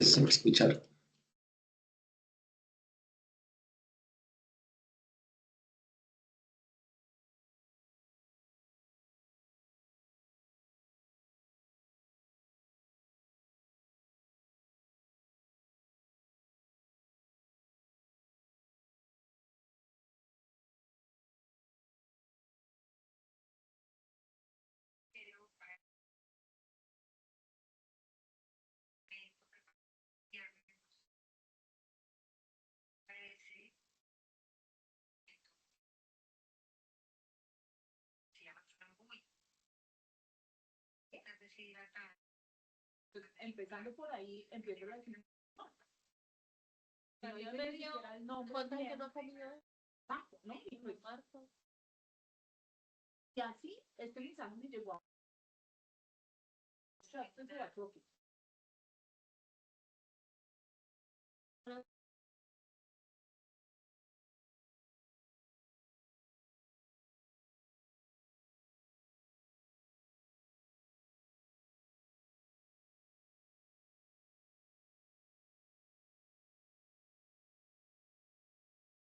Sin escuchar. Empezando por ahí, empiezo la definición. Y así, este mensaje me llegó a...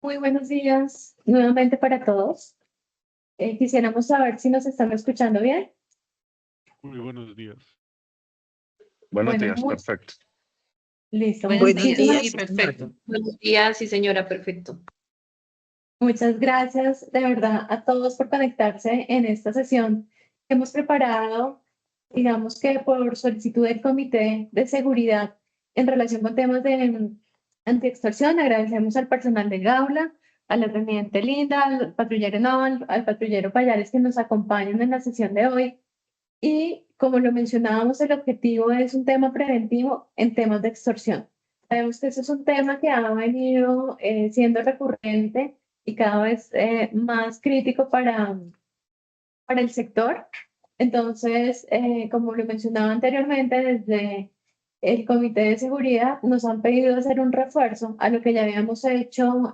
Muy buenos días nuevamente para todos. Quisiéramos saber si nos están escuchando bien. Muy buenos días. Buenos Bueno, días, perfecto. Listo. Buenos días, Muchísimas, sí, perfecto. Buenos días, sí, señora, perfecto. muchas gracias de verdad a todos por conectarse en esta sesión que hemos preparado, digamos que por solicitud del Comité de Seguridad en relación con temas de antiextorsión. Agradecemos al personal de Gaula, a la teniente Linda, al patrullero Naval, al patrullero Payares que nos acompañan en la sesión de hoy. Y como lo mencionábamos, el objetivo es un tema preventivo en temas de extorsión. Sabemos que ese es un tema que ha venido siendo recurrente y cada vez más crítico para el sector. Entonces, como lo mencionaba anteriormente, desde el Comité de Seguridad nos han pedido hacer un refuerzo a lo que ya habíamos hecho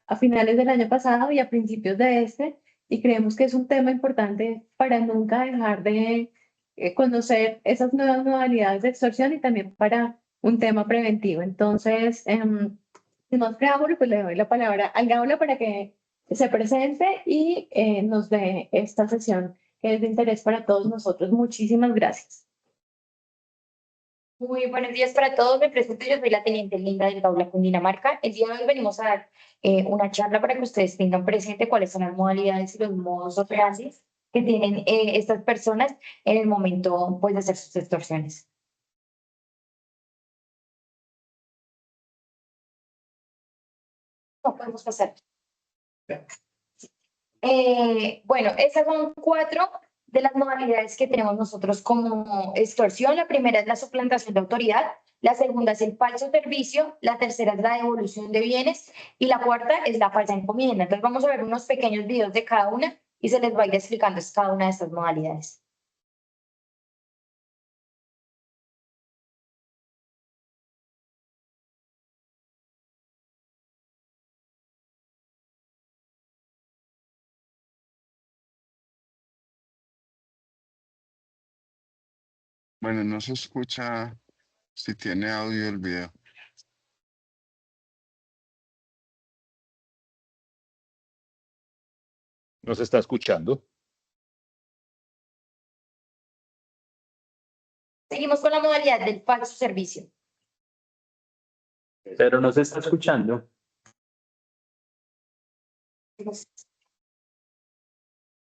a finales del año pasado y a principios de este, y creemos que es un tema importante para nunca dejar de conocer esas nuevas modalidades de extorsión y también para un tema preventivo. Entonces, sin más preámbulo, pues le doy la palabra al Gaula para que se presente y nos dé esta sesión que es de interés para todos nosotros. Muchísimas gracias. Muy buenos días para todos. Me presento, yo soy la teniente Linda del Gaula Cundinamarca. El día de hoy venimos a dar una charla para que ustedes tengan presente cuáles son las modalidades y los modos operandi que tienen estas personas en el momento pues, de hacer sus extorsiones. No podemos pasar. Bueno, esas son 4 de las modalidades que tenemos nosotros como extorsión. La primera es la suplantación de autoridad, la segunda es el falso servicio, la tercera es la devolución de bienes y la cuarta es la falsa encomienda. Entonces vamos a ver unos pequeños videos de cada una y se les va a ir explicando cada una de estas modalidades. Bueno, no se escucha si tiene audio el video. ¿No se está escuchando? Seguimos con la modalidad del falso servicio. Pero no se está escuchando. ¿Se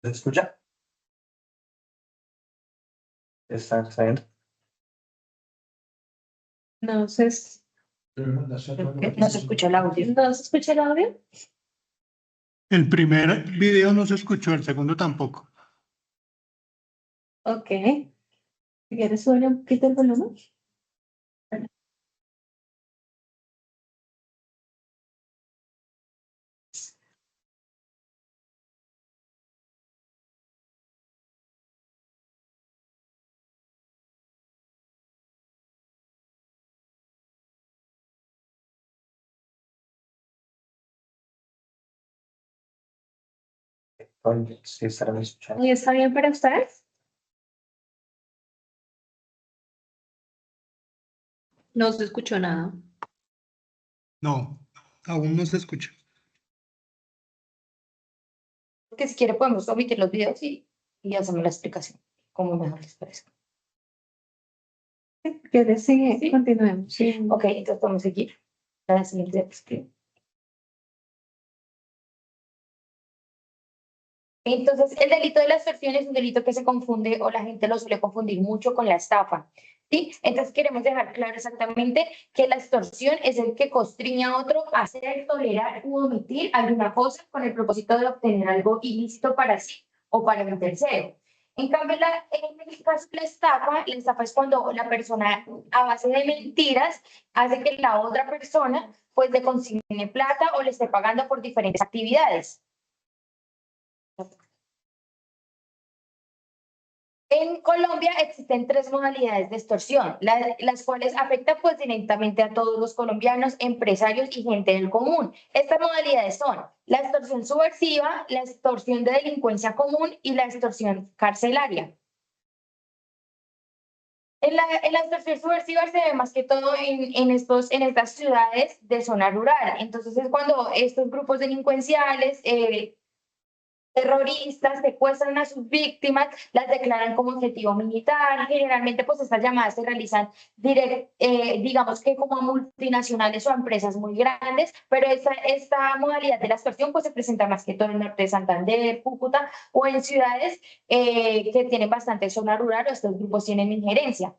escucha? ¿Está bien? No se, No se escucha el audio. ¿no se escucha el audio? El primer video no se escuchó, el segundo tampoco. Ok. Si quieres, subir un poquito el volumen. Sí, estarán escuchando. ¿Y está bien para ustedes? No se escuchó nada. No, aún no se escucha. Que si quiere podemos omitir los videos y hacemos la explicación, como mejor les parezca. ¿Quieres seguir? Sí. Continuemos. Sí. Ok, entonces podemos seguir. La siguiente diapositiva. Entonces, el delito de la extorsión es un delito que se confunde o la gente lo suele confundir mucho con la estafa, ¿sí? Entonces, queremos dejar claro exactamente que la extorsión es el que constriña a otro a hacer, tolerar u omitir alguna cosa con el propósito de obtener algo ilícito para sí o para un tercero. En cambio, en el caso de la estafa es cuando la persona a base de mentiras hace que la otra persona pues le consigne plata o le esté pagando por diferentes actividades. En Colombia existen 3 modalidades de extorsión, las cuales afectan pues directamente a todos los colombianos, empresarios y gente del común. Estas modalidades son la extorsión subversiva, la extorsión de delincuencia común y la extorsión carcelaria. En la extorsión subversiva se ve más que todo en estas ciudades de zona rural. Entonces es cuando estos grupos delincuenciales, terroristas secuestran a sus víctimas, las declaran como objetivo militar. Generalmente, pues estas llamadas se realizan digamos que como a multinacionales o a empresas muy grandes, pero esta modalidad de la extorsión pues se presenta más que todo en el norte de Santander, Cúcuta o en ciudades que tienen bastante zona rural o estos grupos tienen injerencia.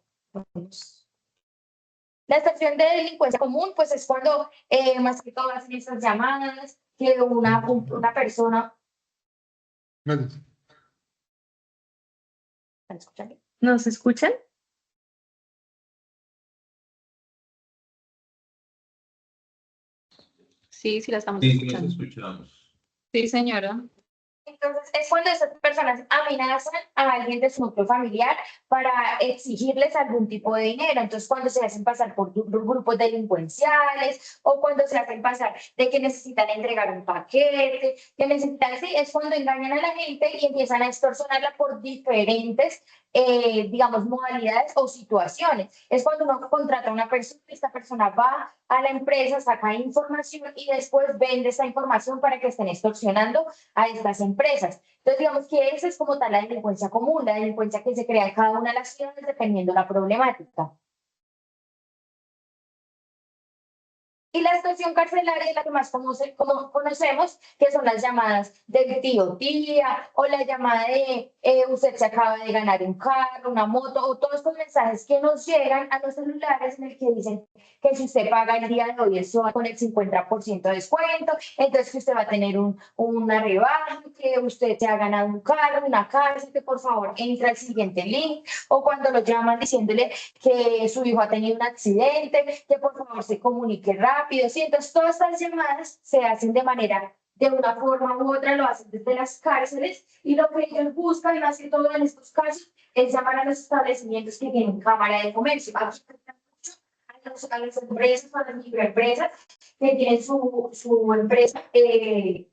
La extorsión de delincuencia común pues es cuando más que todo hacen estas llamadas que una persona... Gracias. ¿Están escuchando? ¿Nos escuchan? Sí, sí la estamos Sí, escuchando. escuchamos. Sí, señora. Entonces, es cuando esas personas amenazan a alguien de su núcleo familiar para exigirles algún tipo de dinero. Entonces, cuando se hacen pasar por grupos delincuenciales o cuando se hacen pasar de que necesitan entregar un paquete, que necesitan, sí, es cuando engañan a la gente y empiezan a extorsionarla por diferentes, digamos, modalidades o situaciones. Es cuando uno contrata a una persona, esta persona va a la empresa, saca información y después vende esa información para que estén extorsionando a estas empresas. Entonces, digamos que esa es como tal la delincuencia común, la delincuencia que se crea en cada una de las ciudades dependiendo de la problemática. Y la extorsión carcelaria es la que más conocemos, que son las llamadas del tío, tía, o la llamada de usted se acaba de ganar un carro, una moto, o todos estos mensajes que nos llegan a los celulares en el que dicen que si usted paga el día de hoy, eso va con el 50% de descuento, entonces que usted va a tener una rebaja, que usted se ha ganado un carro, una casa, que por favor entre al siguiente link, o cuando lo llaman diciéndole que su hijo ha tenido un accidente, que por favor se comunique rápido. ¿Sí? Entonces, todas estas llamadas se hacen de una forma u otra, lo hacen desde las cárceles y lo que ellos buscan, más que todo en estos casos, es llamar a los establecimientos que tienen cámara de comercio. Aquí a las empresas, a las microempresas que tienen su empresa,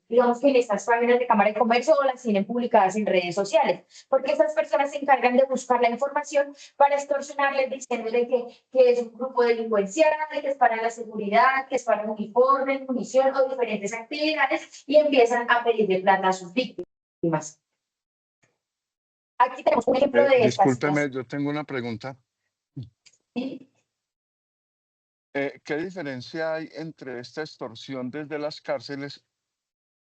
digamos que en estas páginas de Cámara de Comercio o las tienen publicadas en redes sociales, porque estas personas se encargan de buscar la información para extorsionarles diciéndole que es un grupo delincuencial, que es para la seguridad, que es para uniformes, munición o diferentes actividades y empiezan a pedirle plata a sus víctimas. Aquí tenemos un ejemplo de estas. Discúlpeme, yo tengo una pregunta. ¿Sí? ¿Qué diferencia hay entre esta extorsión desde las cárceles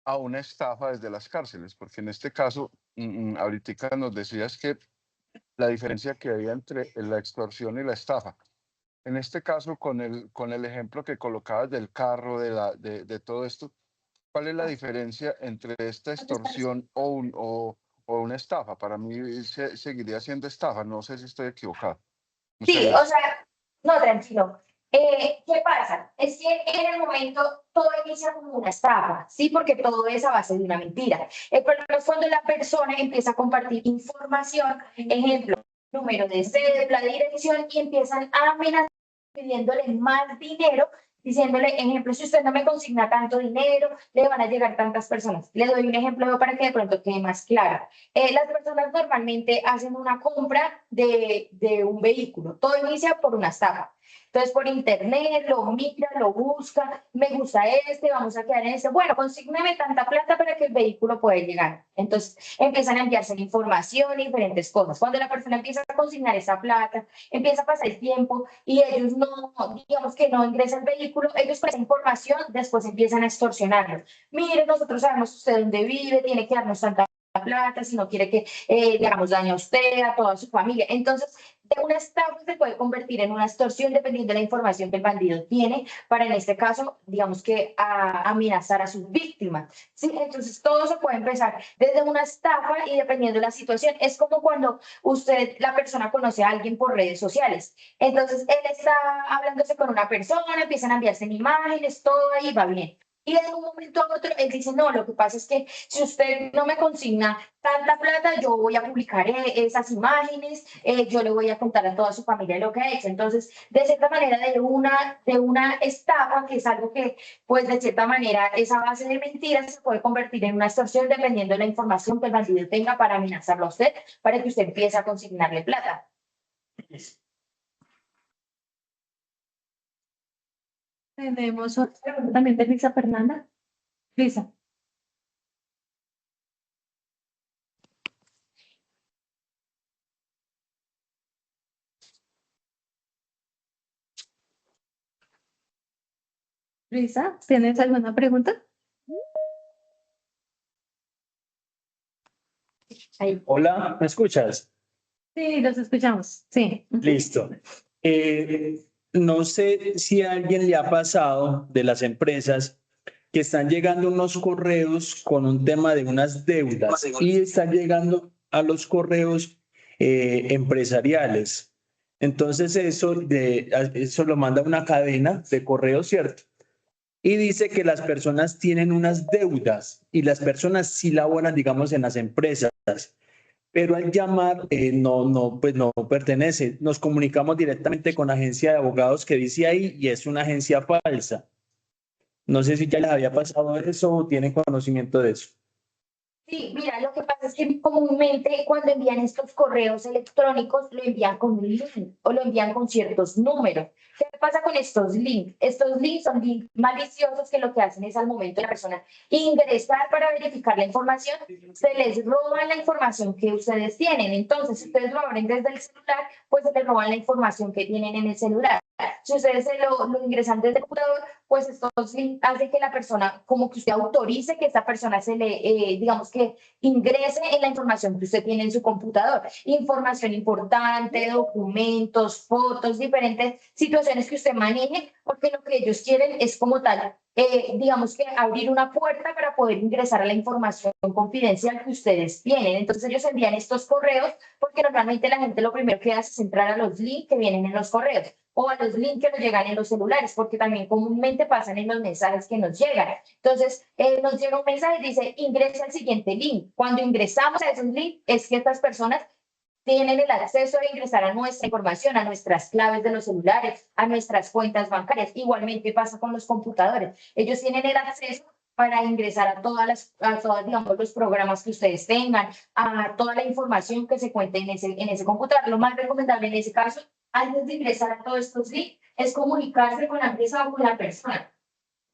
a una estafa desde las cárceles? Porque en este caso, ahorita nos decías que la diferencia que había entre la extorsión y la estafa. En este caso, con el ejemplo que colocabas del carro, de todo esto, ¿cuál es la diferencia entre esta extorsión o una estafa? Para mí seguiría siendo estafa, no sé si estoy equivocado. Muchas Sí, o gracias. sea, no, tranquilo. ¿Qué pasa? Es que en el momento todo inicia como una estafa, ¿sí? Porque todo es a base de una mentira. El problema es cuando la persona empieza a compartir información, ejemplo, número de cédula, dirección, y empiezan a amenazar pidiéndole más dinero, diciéndole, ejemplo, si usted no me consigna tanto dinero, le van a llegar tantas personas. Le doy un ejemplo para que de pronto quede más claro. Las personas normalmente hacen una compra de un vehículo. Todo inicia por una estafa. Entonces, por internet, lo mira, lo busca, me gusta este, vamos a quedar en este. Bueno, consígneme tanta plata para que el vehículo pueda llegar. Entonces, empiezan a enviarse información y diferentes cosas. Cuando la persona empieza a consignar esa plata, empieza a pasar el tiempo y ellos no, digamos que no ingresa el vehículo, ellos con esa información después empiezan a extorsionarlo. Mire, nosotros sabemos usted dónde vive, tiene que darnos tanta plata, si no quiere que le hagamos daño a usted, a toda su familia. Entonces, de una estafa se puede convertir en una extorsión dependiendo de la información que el bandido tiene para, en este caso, digamos que amenazar a sus víctimas. ¿Sí? Entonces, todo se puede empezar desde una estafa y dependiendo de la situación. Es como cuando la persona conoce a alguien por redes sociales. Entonces, él está hablándose con una persona, empiezan a enviarse imágenes, todo ahí va bien. Y de un momento a otro, él dice, no, lo que pasa es que si usted no me consigna tanta plata, yo voy a publicar esas imágenes, yo le voy a contar a toda su familia lo que ha hecho. Entonces, de cierta manera, de una estafa, que es algo que, pues, de cierta manera, esa base de mentiras se puede convertir en una extorsión dependiendo de la información que el bandido tenga para amenazarlo a usted, para que usted empiece a consignarle plata. Tenemos otra pregunta también de Lisa Fernanda. Lisa. Lisa, ¿tienes alguna pregunta? Ahí. Hola, ¿me escuchas? Sí, los escuchamos. Sí. Listo. No sé si a alguien le ha pasado de las empresas que están llegando unos correos con un tema de unas deudas y están llegando a los correos empresariales. Entonces eso lo manda una cadena de correos, ¿cierto? Y dice que las personas tienen unas deudas y las personas sí laboran, digamos, en las empresas. Pero al llamar pues no pertenece. Nos comunicamos directamente con la agencia de abogados que dice ahí y es una agencia falsa. No sé si ya les había pasado eso o tienen conocimiento de eso. Sí, mira, lo que pasa es que comúnmente cuando envían estos correos electrónicos lo envían con un link o lo envían con ciertos números. ¿Qué pasa con estos links? Estos links son links maliciosos que lo que hacen es al momento de la persona ingresar para verificar la información, se les roban la información que ustedes tienen. Entonces, si ustedes lo abren desde el celular, pues se les roban la información que tienen en el celular. Si ustedes lo ingresan desde el computador, pues estos links hacen que la persona, como que usted autorice que esa persona se le, digamos que ingrese en la información que usted tiene en su computador. Información importante, documentos, fotos, diferentes situaciones que usted maneje, porque lo que ellos quieren es como tal, digamos que abrir una puerta para poder ingresar a la información confidencial que ustedes tienen. Entonces ellos envían estos correos porque normalmente la gente lo primero que hace es entrar a los links que vienen en los correos o a los links que nos llegan en los celulares, porque también comúnmente pasan en los mensajes que nos llegan. Entonces, nos llega un mensaje y dice, ingresa al siguiente link. Cuando ingresamos a esos links, es que estas personas tienen el acceso a ingresar a nuestra información, a nuestras claves de los celulares, a nuestras cuentas bancarias. Igualmente pasa con los computadores. Ellos tienen el acceso para ingresar a todos, digamos, los programas que ustedes tengan, a toda la información que se cuente en ese computador. Lo más recomendable en ese caso, antes de ingresar a todos estos links, es comunicarse con la empresa o con la persona.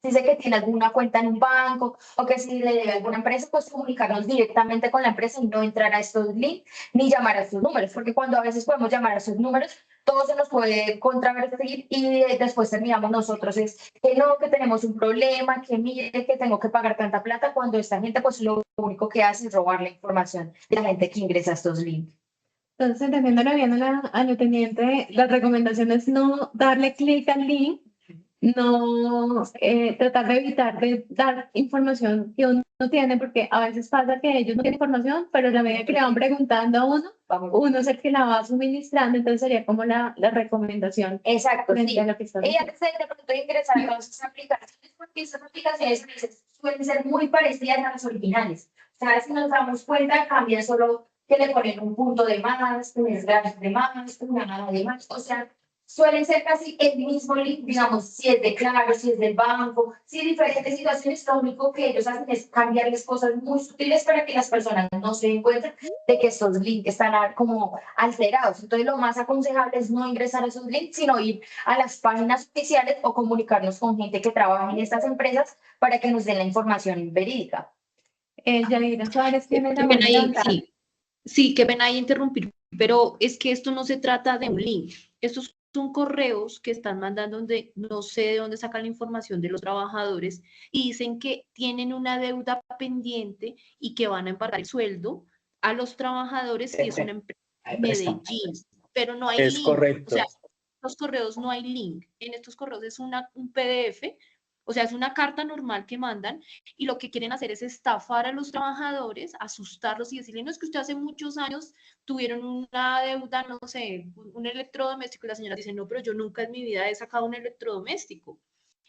Si sé que tiene alguna cuenta en un banco o que si le debe a alguna empresa, pues comunicarnos directamente con la empresa y no entrar a estos links ni llamar a estos números, porque cuando a veces podemos llamar a esos números, todo se nos puede contravertir y después terminamos nosotros es que no, que tenemos un problema, que mire, que tengo que pagar tanta plata, cuando esta gente pues lo único que hace es robar la información de la gente que ingresa a estos links. Entonces, entendiéndolo bien a lo teniente, la recomendación es no darle clic al link, no tratar de evitar de dar información que uno no tiene, porque a veces pasa que ellos no tienen información, pero a la medida que le van preguntando a uno es el que la va suministrando, entonces sería como la recomendación. Exacto, frente sí. a lo que está Y antes de pronto ingresar a todas esas aplicaciones, porque esas aplicaciones a veces suelen ser muy parecidas a las originales. O sea, si nos damos cuenta, cambian solo que le ponen un punto de más, un slash de más, una nada de más. O sea, suelen ser casi el mismo link, digamos, si es de Claro, si es del banco, si hay diferentes situaciones, lo único que ellos hacen es cambiarles cosas muy sutiles para que las personas no se den cuenta de que estos links están como alterados. Entonces, lo más aconsejable es no ingresar a esos links, sino ir a las páginas oficiales o comunicarnos con gente que trabaja en estas empresas para que nos den la información verídica. Yanira Suárez tiene la Qué mano pena ahí, levantada. sí, qué pena ahí interrumpir, pero es que esto no se trata de un link. Estos son correos que están mandando donde no sé de dónde sacan la información de los trabajadores y dicen que tienen una deuda pendiente y que van a embargar el sueldo a los trabajadores y es una empresa de Medellín, pero no hay Es link. correcto. O sea, en estos correos no hay link. En estos correos es un PDF, o sea, es una carta normal que mandan y lo que quieren hacer es estafar a los trabajadores, asustarlos y decirles, no, es que usted hace muchos años tuvieron una deuda, no sé, un electrodoméstico, y la señora dice, no, pero yo nunca en mi vida he sacado un electrodoméstico.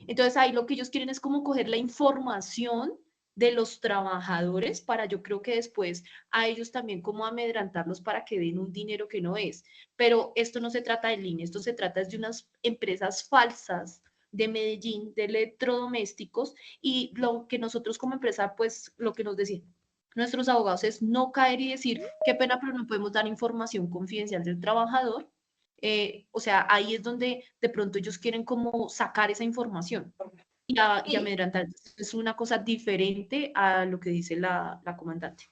Entonces ahí lo que ellos quieren es como coger la información de los trabajadores para yo creo que después a ellos también como amedrantarlos para que den un dinero que no es. Pero esto no se trata de línea, esto se trata de unas empresas falsas de Medellín, de electrodomésticos, y lo que nosotros como empresa, pues lo que nos decían nuestros abogados es no caer y decir, qué pena, pero no podemos dar información confidencial del trabajador. O sea, ahí es donde de pronto ellos quieren como sacar esa información y amedrentar. Es una cosa diferente a lo que dice la comandante.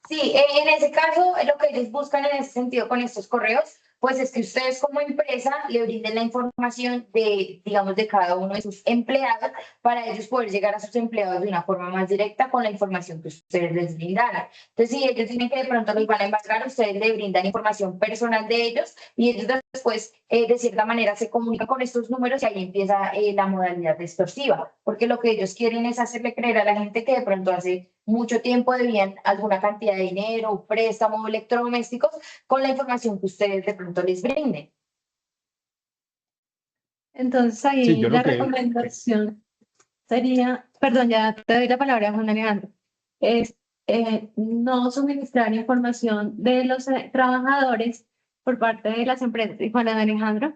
Sí, en ese caso, lo que ellos buscan en ese sentido con estos correos, pues es que ustedes como empresa le brinden la información de, digamos, de cada uno de sus empleados para ellos poder llegar a sus empleados de una forma más directa con la información que ustedes les brindaron. Entonces, si ellos tienen que de pronto los van a embargar, ustedes le brindan información personal de ellos y ellos después, de cierta manera, se comunican con estos números y ahí empieza la modalidad extorsiva, porque lo que ellos quieren es hacerle creer a la gente que de pronto hace mucho tiempo debían alguna cantidad de dinero, préstamo, electrodomésticos, con la información que ustedes de pronto les brinden. Entonces Sí, ahí yo la lo que, recomendación sería, perdón, ya te doy la palabra, Juan Alejandro, es no suministrar información de los trabajadores por parte de las empresas. Y Juan Alejandro.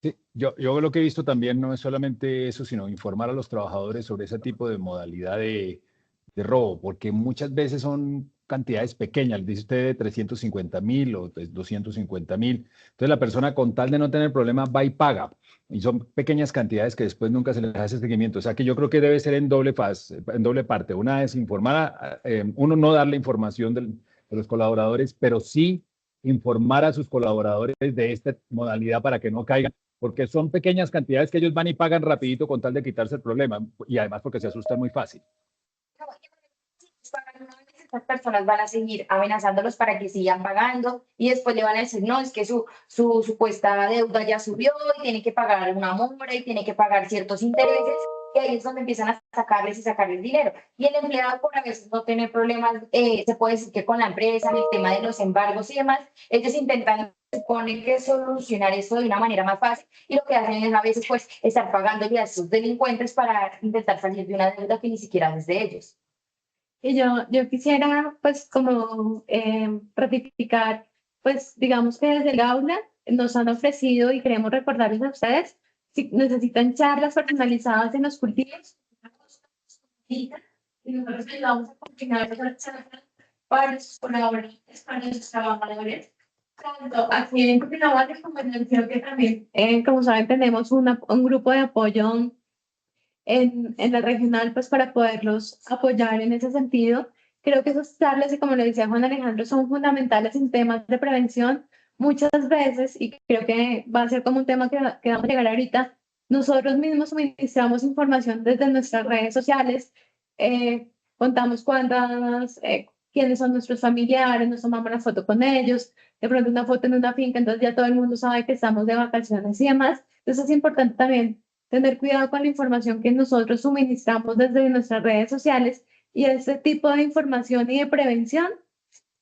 sí, yo lo que he visto también no es solamente eso, sino informar a los trabajadores sobre ese tipo de modalidad de robo, porque muchas veces son cantidades pequeñas, dice usted de 350.000 o de 250.000. Entonces la persona con tal de no tener problema va y paga. Y son pequeñas cantidades que después nunca se les hace seguimiento. O sea que yo creo que debe ser en doble fase, en doble parte. Una es informar, uno no darle información de los colaboradores, pero sí informar a sus colaboradores de esta modalidad para que no caigan, porque son pequeñas cantidades que ellos van y pagan rapidito con tal de quitarse el problema y además porque se asustan muy fácil. Estas personas van a seguir amenazándolos para que sigan pagando y después le van a decir, no, es que su supuesta deuda ya subió y tiene que pagar una mora y tiene que pagar ciertos intereses y ahí es donde empiezan a sacarles y sacarles dinero. Y el empleado por a veces no tener problemas, se puede decir que con la empresa, en el tema de los embargos y demás, ellos intentan supone que solucionar eso de una manera más fácil y lo que hacen es a veces pues estar pagando a sus delincuentes para intentar salir de una deuda que ni siquiera es de ellos. Y yo quisiera, pues, como ratificar, pues, digamos que desde el aula nos han ofrecido y queremos recordarles a ustedes, si necesitan charlas personalizadas en los cultivos, y nosotros les vamos a coordinar esas charlas para sus colaboradores, para sus trabajadores, tanto aquí en Cundinamarca como en el que también, como saben, tenemos un grupo de apoyo en la regional, pues para poderlos apoyar en ese sentido. Creo que esas charlas, y como lo decía Juan Alejandro, son fundamentales en temas de prevención. Muchas veces, y creo que va a ser como un tema que vamos a llegar ahorita, nosotros mismos suministramos información desde nuestras redes sociales, contamos quiénes son nuestros familiares, nos tomamos la foto con ellos, de pronto una foto en una finca, entonces ya todo el mundo sabe que estamos de vacaciones y demás. Entonces es importante también tener cuidado con la información que nosotros suministramos desde nuestras redes sociales y este tipo de información y de prevención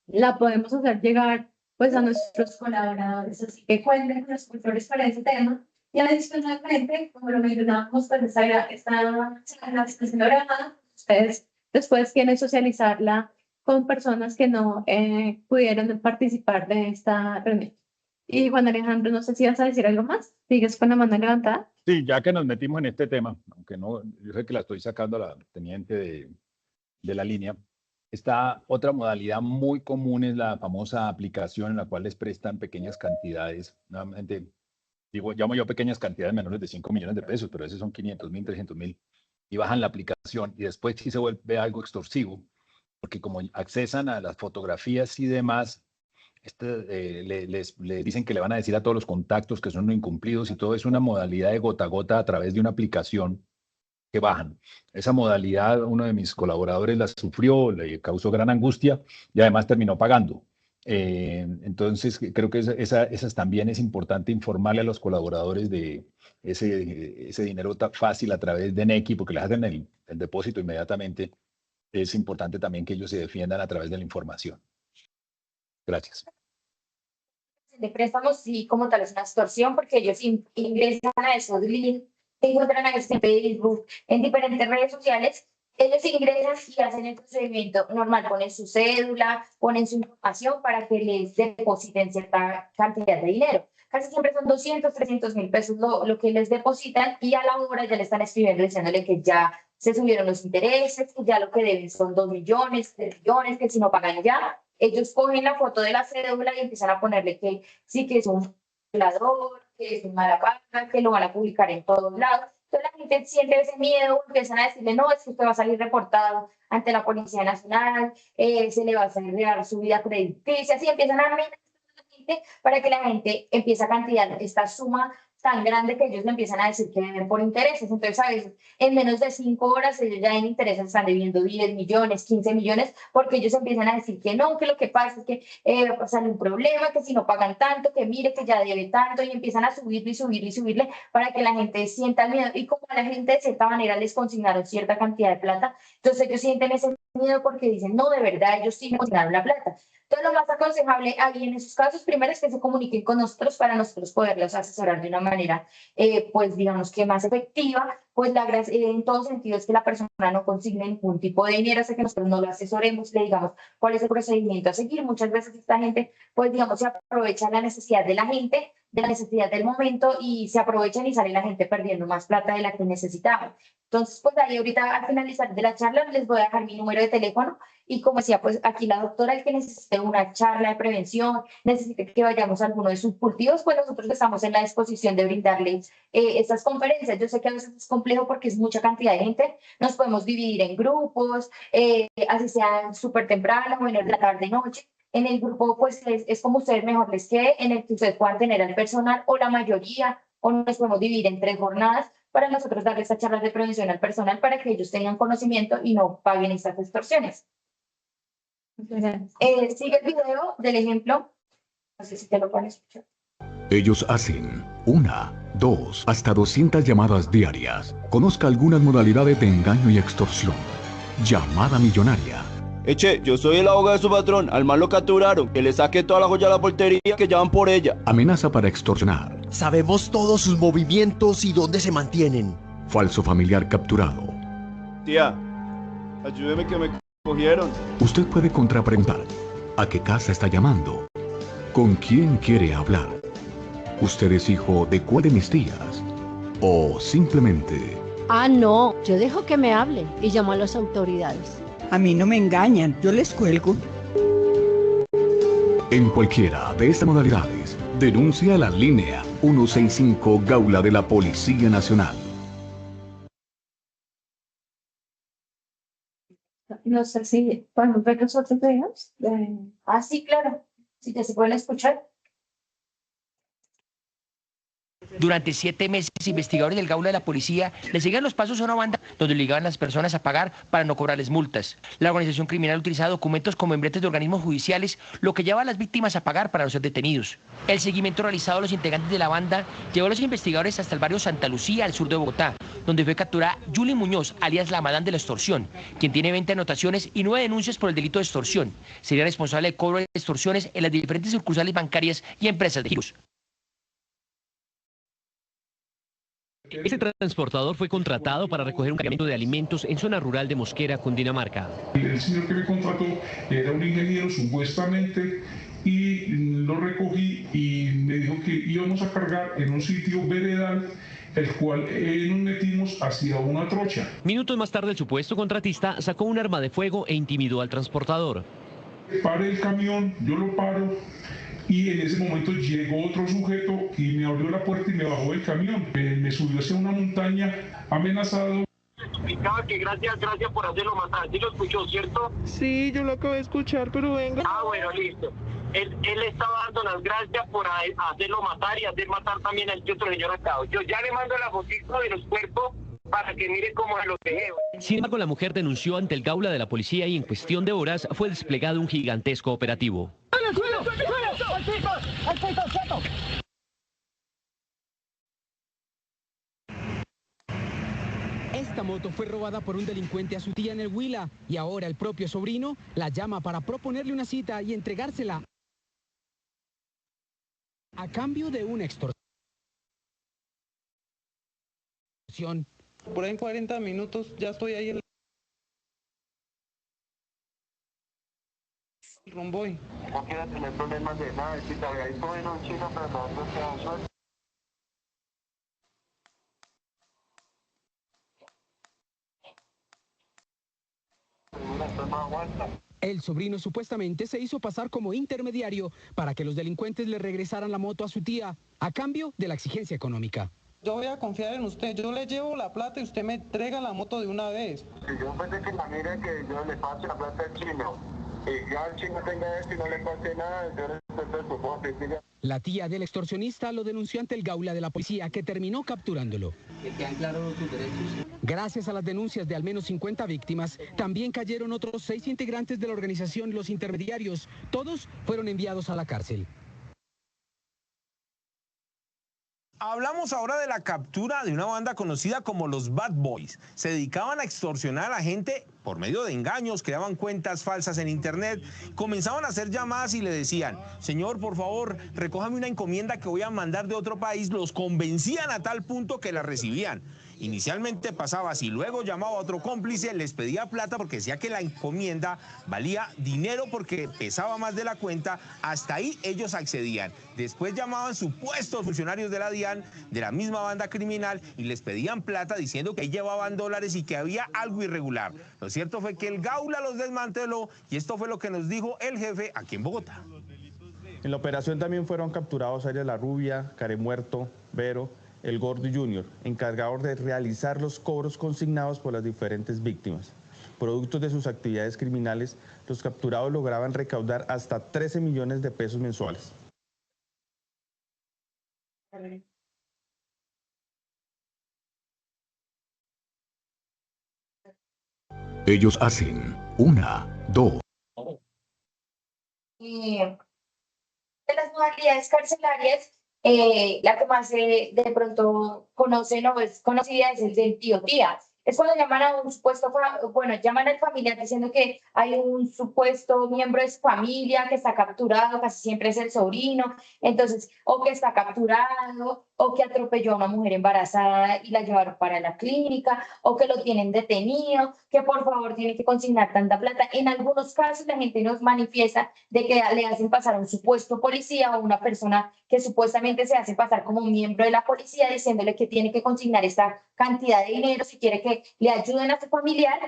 la podemos hacer llegar pues a nuestros colaboradores. Así que cuenten con los cultores para ese tema. Y adicionalmente, como lo mencionábamos, pues esta charla está siendo grabada. Ustedes después quieren socializarla con personas que no pudieron participar de esta reunión. Y Juan Alejandro, no sé si vas a decir algo más. ¿Sigues con la mano levantada? Sí, ya que nos metimos en este tema, aunque no, yo sé que la estoy sacando a la teniente de la línea, esta otra modalidad muy común es la famosa aplicación en la cual les prestan pequeñas cantidades, nuevamente, digo, llamo yo pequeñas cantidades menores de 5 millones de pesos, pero esos son 500.000, 300.000, y bajan la aplicación y después sí se vuelve algo extorsivo, porque como accesan a las fotografías y demás, les dicen que le van a decir a todos los contactos que son incumplidos y todo es una modalidad de gota a gota a través de una aplicación que bajan. Esa modalidad uno de mis colaboradores la sufrió, le causó gran angustia y además terminó pagando. Entonces creo que esas también es importante informarle a los colaboradores de ese dinero fácil a través de Nequi porque les hacen el depósito inmediatamente. Es importante también que ellos se defiendan a través de la información. Gracias. De préstamos, sí, como tal es una extorsión, porque ellos ingresan a esos links, se encuentran a veces en Facebook, en diferentes redes sociales, ellos ingresan y hacen el procedimiento normal, ponen su cédula, ponen su información para que les depositen cierta cantidad de dinero. Casi siempre son 200, 300.000 pesos lo que les depositan y a la hora ya le están escribiendo diciéndole que ya se subieron los intereses, que ya lo que deben son 2 millones, 3 millones, que si no pagan ya, ellos cogen la foto de la cédula y empiezan a ponerle que sí, que es un violador, que es un mala paga, que lo van a publicar en todos lados. Entonces la gente siente ese miedo, empiezan a decirle, no, es que usted va a salir reportado ante la Policía Nacional, se le va a cerrar su vida crediticia, así empiezan a amenazar a la gente para que la gente empiece a cantar esta suma tan grande que ellos le empiezan a decir que deben por intereses. Entonces, a veces, en menos de 5 horas, ellos ya en intereses están debiendo 10 millones, 15 millones, porque ellos empiezan a decir que no, que lo que pasa es que sale un problema, que si no pagan tanto, que mire que ya debe tanto, y empiezan a subirle y subirle y subirle para que la gente sienta el miedo. Y como a la gente de cierta manera les consignaron cierta cantidad de plata, entonces ellos sienten ese miedo porque dicen, no, de verdad, ellos sí me consignaron la plata. Entonces, lo más aconsejable ahí en esos casos, primero es que se comuniquen con nosotros para nosotros poderlos asesorar de una manera, pues digamos que más efectiva, pues la gracia en todo sentido es que la persona no consigne ningún tipo de dinero hasta que nosotros no lo asesoremos, le digamos cuál es el procedimiento a seguir. Muchas veces esta gente, pues digamos, se aprovecha la necesidad de la gente, de la necesidad del momento y se aprovechan y sale la gente perdiendo más plata de la que necesitaba. Entonces, pues ahí ahorita al finalizar de la charla les voy a dejar mi número de teléfono y como decía, pues aquí la doctora, el que necesite una charla de prevención, necesite que vayamos a alguno de sus cultivos, pues nosotros estamos en la disposición de brindarles estas conferencias. Yo sé que a veces es complejo porque es mucha cantidad de gente, nos podemos dividir en grupos, así sean súper temprano o en la tarde, noche. En el grupo, pues es como ustedes mejor les quede, en el que ustedes puedan tener al personal o la mayoría, o nos podemos dividir en 3 jornadas para nosotros darles estas charlas de prevención al personal para que ellos tengan conocimiento y no paguen estas extorsiones. Sigue el video del ejemplo, no sé si te lo pueden escuchar. Ellos hacen 1, 2, hasta 200 llamadas diarias. Conozca algunas modalidades de engaño y extorsión. Llamada millonaria. Eche, yo soy el abogado de su patrón, al mal lo capturaron, que le saque toda la joya a la portería que llaman por ella. Amenaza para extorsionar. Sabemos todos sus movimientos y dónde se mantienen. Falso familiar capturado. Tía, ayúdeme que me cogieron. Usted puede contrapreguntar. ¿A qué casa está llamando? ¿Con quién quiere hablar? ¿Usted es hijo de cuál de mis tías? O simplemente... Ah, no, yo dejo que me hable y llamo a las autoridades. A mí no me engañan, yo les cuelgo. En cualquiera de estas modalidades, denuncia a la línea 165 Gaula de la Policía Nacional. No sé si podemos ver los otros videos. Ah, sí, claro. Si ya se pueden escuchar. Durante 7 meses, investigadores del Gaula de la Policía le seguían los pasos a una banda donde obligaban a las personas a pagar para no cobrarles multas. La organización criminal utilizaba documentos como membretes de organismos judiciales, lo que llevaba a las víctimas a pagar para no ser detenidos. El seguimiento realizado a los integrantes de la banda llevó a los investigadores hasta el barrio Santa Lucía, al sur de Bogotá, donde fue capturada Julie Muñoz, alias la Madame de la Extorsión, quien tiene 20 anotaciones y 9 denuncias por el delito de extorsión. Sería responsable de cobro de extorsiones en las diferentes sucursales bancarias y empresas de giros. Este transportador fue contratado para recoger un cargamento de alimentos en zona rural de Mosquera, Cundinamarca. El señor que me contrató era un ingeniero supuestamente y lo recogí y me dijo que íbamos a cargar en un sitio veredal, el cual nos metimos hacia una trocha. Minutos más tarde, el supuesto contratista sacó un arma de fuego e intimidó al transportador. Paré el camión, yo lo paro y en ese momento llegó otro sujeto y me abrió la puerta y me bajó del camión. Me subió hacia una montaña amenazado. Explicaba que gracias por hacerlo matar. ¿Sí lo escuchó, cierto? Sí, yo lo acabo de escuchar, pero venga. Ah, bueno, listo. Él estaba dando las gracias por hacerlo matar y hacer matar también al otro señor acá. Yo ya le mando la fotito de los cuerpos para que mire cómo se los dejé. Sin embargo, la mujer denunció ante el Gaula de la policía y en cuestión de horas fue desplegado un gigantesco operativo. Esta moto fue robada por un delincuente a su tía en el Huila y ahora el propio sobrino la llama para proponerle una cita y entregársela a cambio de una extorsión. Por ahí en 40 minutos ya estoy ahí en el Romboy. No quiero tener problemas de nada, si todavía hay todo en un chino, pero no se suelto. El sobrino supuestamente se hizo pasar como intermediario para que los delincuentes le regresaran la moto a su tía a cambio de la exigencia económica. Yo voy a confiar en usted, yo le llevo la plata y usted me entrega la moto de una vez. Si yo pensé que la mire que yo le pase la plata al chino, y ya el chino tenga esto y no le pase nada, yo le supongo que siga. La tía del extorsionista lo denunció ante el Gaula de la policía, que terminó capturándolo. Que quedan claros sus derechos. Gracias a las denuncias de al menos 50 víctimas, también cayeron otros 6 integrantes de la organización Los Intermediarios. Todos fueron enviados a la cárcel. Hablamos ahora de la captura de una banda conocida como los Bad Boys. Se dedicaban a extorsionar a la gente por medio de engaños, creaban cuentas falsas en internet, comenzaban a hacer llamadas y le decían: señor, por favor, recójame una encomienda que voy a mandar de otro país. Los convencían a tal punto que la recibían. Inicialmente pasaba así, luego llamaba a otro cómplice, les pedía plata porque decía que la encomienda valía dinero porque pesaba más de la cuenta. Hasta ahí ellos accedían. Después llamaban supuestos funcionarios de la DIAN, de la misma banda criminal, y les pedían plata diciendo que ahí llevaban dólares y que había algo irregular. Lo cierto fue que el Gaula los desmanteló y esto fue lo que nos dijo el jefe aquí en Bogotá. En la operación también fueron capturados Arias La Rubia, Caremuerto, Vero, el Gordo Junior, encargados de realizar los cobros consignados por las diferentes víctimas. Productos de sus actividades criminales, los capturados lograban recaudar hasta 13 millones de pesos mensuales. Ellos hacen 1, 2. De las modalidades carcelarias, la que más de pronto conocen o es conocida es el del tío-tía. Es cuando llaman a un supuesto, llaman al familiar diciendo que hay un supuesto miembro de su familia que está capturado, casi siempre es el sobrino, entonces, o que está capturado, o que atropelló a una mujer embarazada y la llevaron para la clínica, o que lo tienen detenido, que por favor tiene que consignar tanta plata. En algunos casos la gente nos manifiesta de que le hacen pasar a un supuesto policía o una persona que supuestamente se hace pasar como un miembro de la policía diciéndole que tiene que consignar esta cantidad de dinero si quiere que le ayuden a su familiar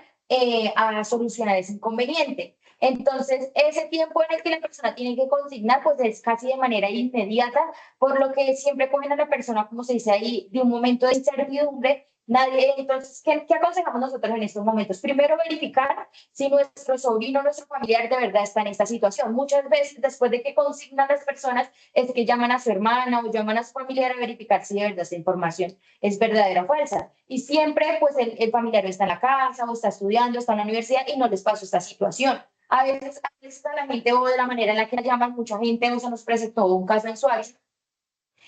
a solucionar ese inconveniente. Entonces, ese tiempo en el que la persona tiene que consignar, pues es casi de manera inmediata, por lo que siempre cogen a la persona, como se dice ahí, de un momento de incertidumbre. Entonces, ¿qué aconsejamos nosotros en estos momentos? Primero, verificar si nuestro sobrino, nuestro familiar de verdad está en esta situación. Muchas veces, después de que consignan las personas, es que llaman a su hermana o llaman a su familiar a verificar si de verdad esa información es verdadera o falsa. Y siempre, pues, el familiar está en la casa o está estudiando, está en la universidad y no les pasó esta situación. A veces a la gente o de la manera en la que la llaman, mucha gente, o se nos presentó un caso en Suárez,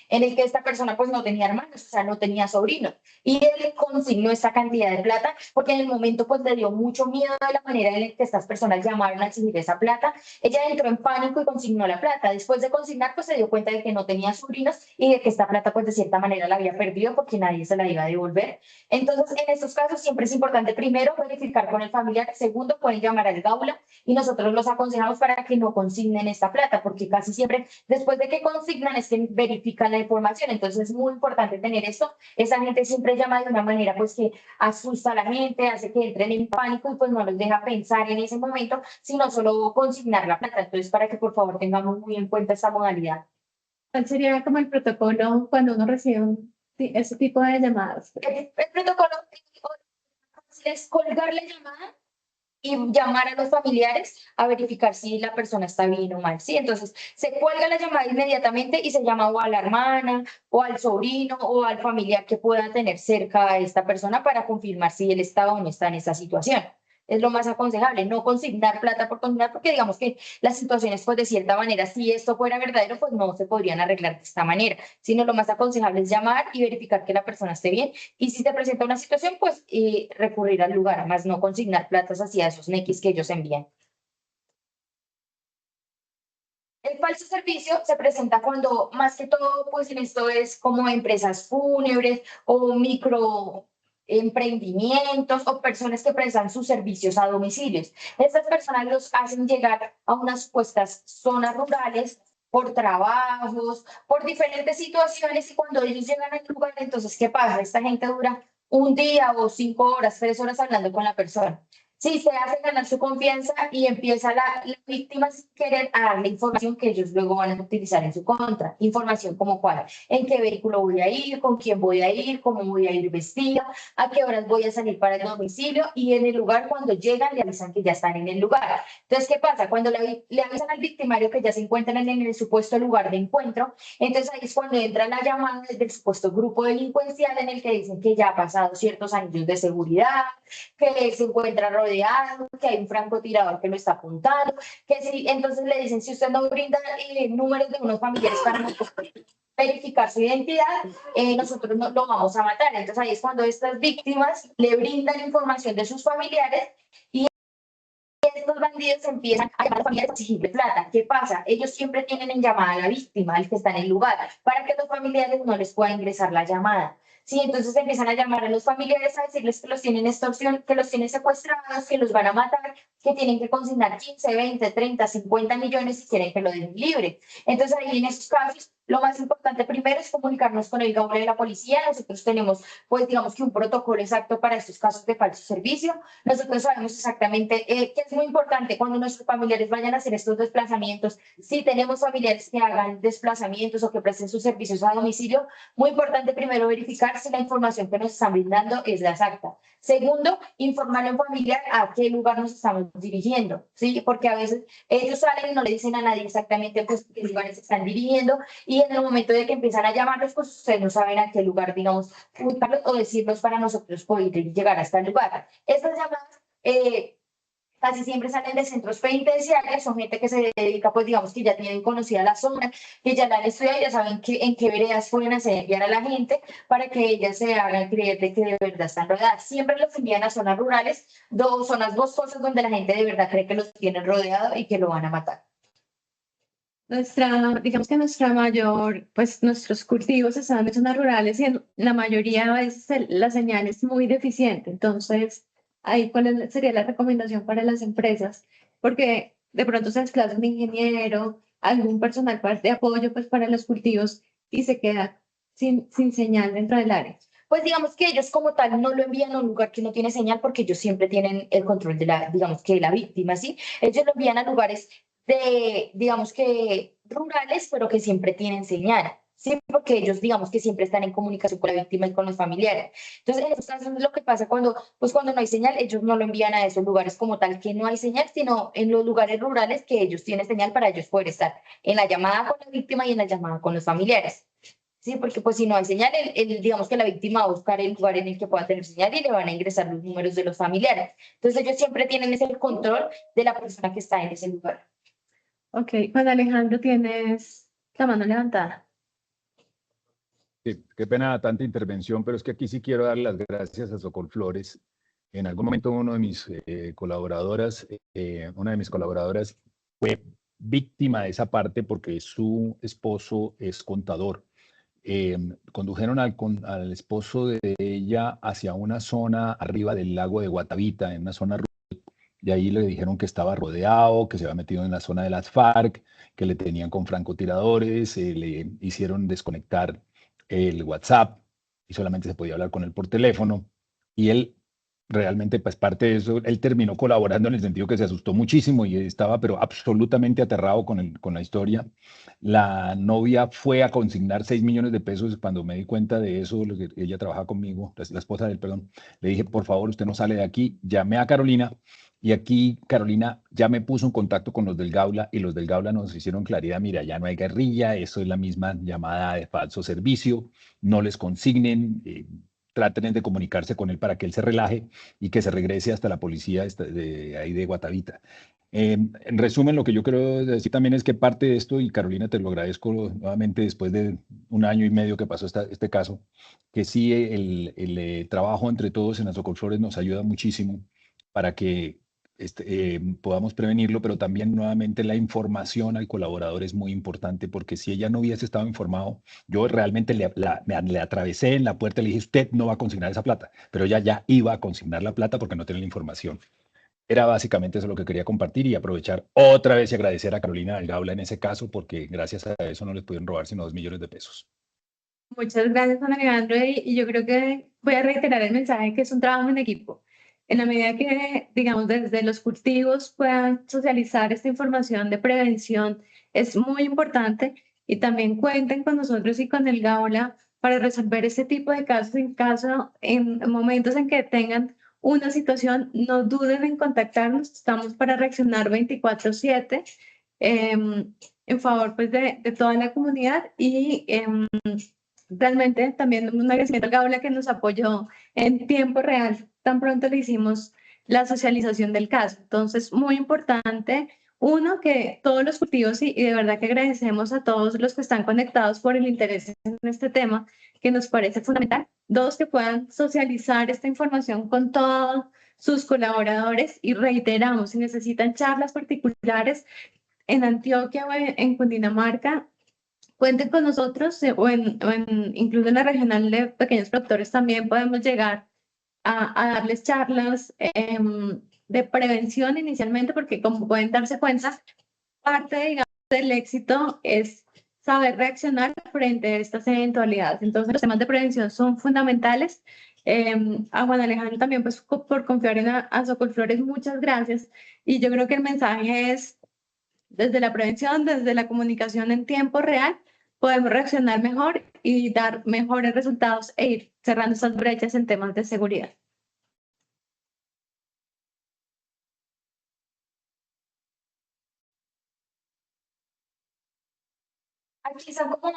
en el que esta persona pues no tenía hermanos, o sea, no tenía sobrinos. Y él consignó esta cantidad de plata porque en el momento pues le dio mucho miedo de la manera en la que estas personas llamaron a exigir esa plata. Ella entró en pánico y consignó la plata. Después de consignar pues se dio cuenta de que no tenía sobrinos y de que esta plata pues de cierta manera la había perdido porque nadie se la iba a devolver. Entonces en estos casos siempre es importante primero verificar con el familiar, segundo pueden llamar al Gaula y nosotros los aconsejamos para que no consignen esta plata porque casi siempre después de que consignan es que verifican la información. Entonces es muy importante tener esto. Esa gente siempre llama de una manera pues que asusta a la gente, hace que entren en pánico y pues no los deja pensar en ese momento, sino solo consignar la plata. Entonces para que por favor tengamos muy en cuenta esta modalidad. ¿Cuál sería como el protocolo cuando uno recibe ese tipo de llamadas? El protocolo es colgar la llamada y llamar a los familiares a verificar si la persona está bien o mal, ¿sí? Entonces, se cuelga la llamada inmediatamente y se llama o a la hermana, o al sobrino, o al familiar que pueda tener cerca a esta persona para confirmar si él está o no está en esa situación. Es lo más aconsejable, no consignar plata por consignar, porque digamos que las situaciones, pues de cierta manera, si esto fuera verdadero, pues no se podrían arreglar de esta manera, sino lo más aconsejable es llamar y verificar que la persona esté bien, y si se presenta una situación, pues recurrir al lugar, más no consignar platas hacia esos nequis que ellos envían. El falso servicio se presenta cuando, más que todo, pues en esto es como empresas fúnebres o micro emprendimientos o personas que prestan sus servicios a domicilios. Estas personas los hacen llegar a unas supuestas zonas rurales por trabajos, por diferentes situaciones y cuando ellos llegan al lugar, entonces, ¿qué pasa? Esta gente dura un día o 5 horas, 3 horas hablando con la persona. Sí, se hace ganar su confianza y empieza la víctima sin querer a darle información que ellos luego van a utilizar en su contra. Información como cuál, en qué vehículo voy a ir, con quién voy a ir, cómo voy a ir vestida, a qué horas voy a salir para el domicilio y en el lugar cuando llegan le avisan que ya están en el lugar. Entonces, ¿qué pasa? Cuando le avisan al victimario que ya se encuentran en el supuesto lugar de encuentro, entonces ahí es cuando entra la llamada desde el supuesto grupo delincuencial en el que dicen que ya ha pasado ciertos anillos de seguridad, que él se encuentra rodeado, que hay un francotirador que lo está apuntando, que sí, entonces le dicen, si usted no brinda números de unos familiares para verificar su identidad, nosotros no, lo vamos a matar. Entonces ahí es cuando estas víctimas le brindan información de sus familiares y estos bandidos empiezan a llamar a los familiares a exigirle plata. ¿Qué pasa? Ellos siempre tienen en llamada a la víctima, al que está en el lugar, para que los familiares no les pueda ingresar la llamada. Sí, entonces empiezan a llamar a los familiares a decirles que los tienen extorsión, que los tienen secuestrados, que los van a matar, que tienen que consignar 15, 20, 30, 50 millones si quieren que lo den libre. Entonces ahí en esos casos, lo más importante primero es comunicarnos con el Gaula de la policía. Nosotros tenemos, pues digamos que un protocolo exacto para estos casos de falso servicio. Nosotros sabemos exactamente que es muy importante cuando nuestros familiares vayan a hacer estos desplazamientos. Si tenemos familiares que hagan desplazamientos o que presten sus servicios a domicilio, muy importante primero verificar si la información que nos están brindando es la exacta. Segundo, informarle a un familiar a qué lugar nos estamos dirigiendo, ¿sí? Porque a veces ellos salen y no le dicen a nadie exactamente pues qué lugares se están dirigiendo y en el momento de que empiezan a llamarlos, pues ustedes no saben a qué lugar, digamos, ubicarlos o decirlos para nosotros poder llegar hasta el lugar. Estas llamadas casi siempre salen de centros penitenciarios, son gente que se dedica, pues digamos que ya tienen conocida la zona, que ya la han estudiado, ya saben en qué veredas pueden hacer enviar a la gente para que ellas se hagan creer de que de verdad están rodeadas. Siempre los envían a zonas rurales, zonas boscosas donde la gente de verdad cree que los tienen rodeado y que lo van a matar. Digamos que pues nuestros cultivos están en zonas rurales y en la mayoría de veces la señal es muy deficiente. Entonces, ahí cuál sería la recomendación para las empresas, porque de pronto se desplaza un ingeniero, algún personal de apoyo pues para los cultivos y se queda sin señal dentro del área. Pues digamos que ellos como tal no lo envían a un lugar que no tiene señal porque ellos siempre tienen el control de digamos que la víctima, ¿sí? Ellos lo envían a lugares digamos que rurales, pero que siempre tienen señal. Sí, porque ellos, digamos que siempre están en comunicación con la víctima y con los familiares. Entonces, en estos casos, lo que pasa cuando no hay señal, ellos no lo envían a esos lugares como tal que no hay señal, sino en los lugares rurales que ellos tienen señal para ellos poder estar en la llamada con la víctima y en la llamada con los familiares. Sí, porque pues si no hay señal, digamos que la víctima va a buscar el lugar en el que pueda tener señal y le van a ingresar los números de los familiares. Entonces, ellos siempre tienen ese control de la persona que está en ese lugar. Ok, Juan Alejandro, tienes la mano levantada. Sí, qué pena tanta intervención, pero es que aquí sí quiero dar las gracias a Socolflores. En algún momento una de mis colaboradoras fue víctima de esa parte porque su esposo es contador. Condujeron al esposo de ella hacia una zona arriba del lago de Guatavita, en una zona rural, y ahí le dijeron que estaba rodeado, que se había metido en la zona de las FARC, que le tenían con francotiradores, le hicieron desconectar el WhatsApp y solamente se podía hablar con él por teléfono. Y él realmente, pues parte de eso, él terminó colaborando en el sentido que se asustó muchísimo y estaba pero absolutamente aterrado con la historia. La novia fue a consignar 6 millones de pesos. Cuando me di cuenta de eso, ella trabajaba conmigo, la esposa de él, perdón, le dije, por favor, usted no sale de aquí. Llamé a Carolina y aquí Carolina ya me puso en contacto con los del Gaula y los del Gaula nos hicieron claridad, mira, ya no hay guerrilla, eso es la misma llamada de falso servicio, no les consignen, traten de comunicarse con él para que él se relaje y que se regrese hasta la policía de ahí de Guatavita. En resumen, lo que yo quiero decir también es que parte de esto, y Carolina te lo agradezco nuevamente después de 1 año y medio que pasó este caso, que sí el trabajo entre todos en las Socolflores nos ayuda muchísimo para que podamos prevenirlo, pero también nuevamente la información al colaborador es muy importante porque si ella no hubiese estado informado, yo realmente le atravesé en la puerta y le dije, usted no va a consignar esa plata, pero ella ya iba a consignar la plata porque no tenía la información. Era básicamente eso lo que quería compartir y aprovechar otra vez y agradecer a Carolina del Gaula en ese caso porque gracias a eso no les pudieron robar sino 2 millones de pesos. Muchas gracias, Juan Alejandro, y yo creo que voy a reiterar el mensaje que es un trabajo en equipo. En la medida que, digamos, desde los cultivos puedan socializar esta información de prevención, es muy importante y también cuenten con nosotros y con el Gaula para resolver este tipo de casos en momentos en que tengan una situación, no duden en contactarnos, estamos para reaccionar 24/7 en favor pues, de toda la comunidad y realmente también un agradecimiento al Gaula que nos apoyó en tiempo real, tan pronto le hicimos la socialización del caso. Entonces, muy importante, uno, que todos los cultivos, y de verdad que agradecemos a todos los que están conectados por el interés en este tema, que nos parece fundamental. 2, que puedan socializar esta información con todos sus colaboradores y reiteramos, si necesitan charlas particulares en Antioquia o en Cundinamarca, cuenten con nosotros incluso en la regional de pequeños productores también podemos llegar a darles charlas de prevención inicialmente, porque como pueden darse cuenta, parte, digamos, del éxito es saber reaccionar frente a estas eventualidades. Entonces, los temas de prevención son fundamentales. A Juan Alejandro también, pues, por confiar a Socolflores, muchas gracias. Y yo creo que el mensaje es, desde la prevención, desde la comunicación en tiempo real, podemos reaccionar mejor y dar mejores resultados e ir cerrando esas brechas en temas de seguridad. Aquí son como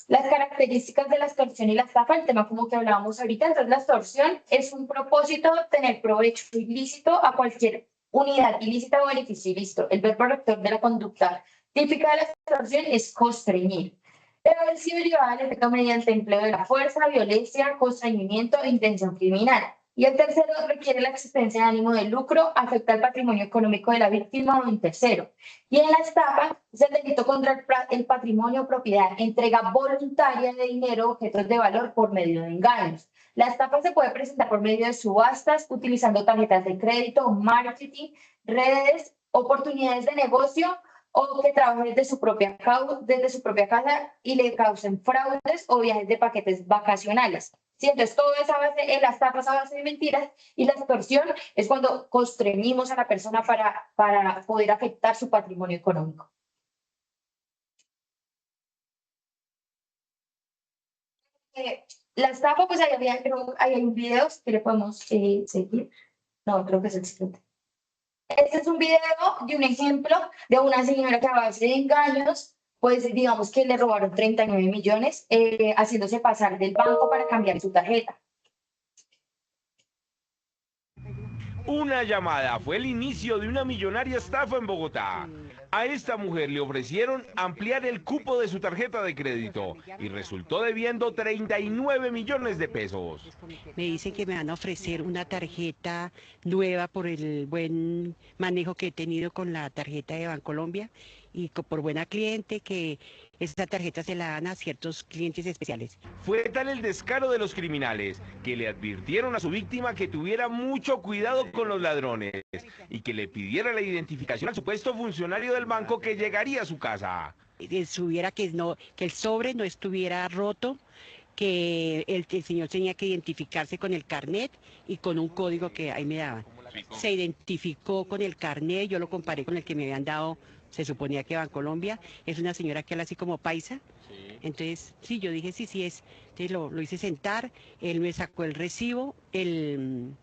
las características de la extorsión y la estafa, el tema como que hablábamos ahorita. Entonces, la extorsión es un propósito de obtener provecho ilícito a cualquier unidad ilícita o beneficio ilícito. El verbo rector de la conducta típica de la extorsión es constreñir. Debe haber sido llevada al efecto mediante empleo de la fuerza, violencia, constreñimiento e intención criminal. Y el tercero requiere la existencia de ánimo de lucro, afecta al patrimonio económico de la víctima o de un tercero. Y en la estafa es el delito contra el patrimonio o propiedad, entrega voluntaria de dinero o objetos de valor por medio de engaños. La estafa se puede presentar por medio de subastas, utilizando tarjetas de crédito, marketing, redes, oportunidades de negocio o que trabajen desde su propia casa y le causen fraudes o viajes de paquetes vacacionales. Sí, entonces todo es a base, la estafa es a base de mentiras y la extorsión es cuando constreñimos a la persona para poder afectar su patrimonio económico. La estafa, pues ahí hay un video que le podemos seguir. No, creo que es el siguiente. Este es un video de un ejemplo de una señora que a base de engaños, pues digamos que le robaron 39 millones, haciéndose pasar del banco para cambiar su tarjeta. Una llamada fue el inicio de una millonaria estafa en Bogotá. A esta mujer le ofrecieron ampliar el cupo de su tarjeta de crédito y resultó debiendo 39 millones de pesos. Me dicen que me van a ofrecer una tarjeta nueva por el buen manejo que he tenido con la tarjeta de Bancolombia y por buena cliente, que esta tarjeta se la dan a ciertos clientes especiales. Fue tal el descaro de los criminales que le advirtieron a su víctima que tuviera mucho cuidado con los ladrones y que le pidiera la identificación al supuesto funcionario del banco que llegaría a su casa. Supiera que el sobre no estuviera roto, que el señor tenía que identificarse con el carnet y con un código que ahí me daban. Se identificó con el carnet, yo lo comparé con el que me habían dado, se suponía que Bancolombia. Es una señora que habla así como paisa. Entonces, sí, yo dije sí es. Entonces lo hice sentar, él me sacó el recibo, el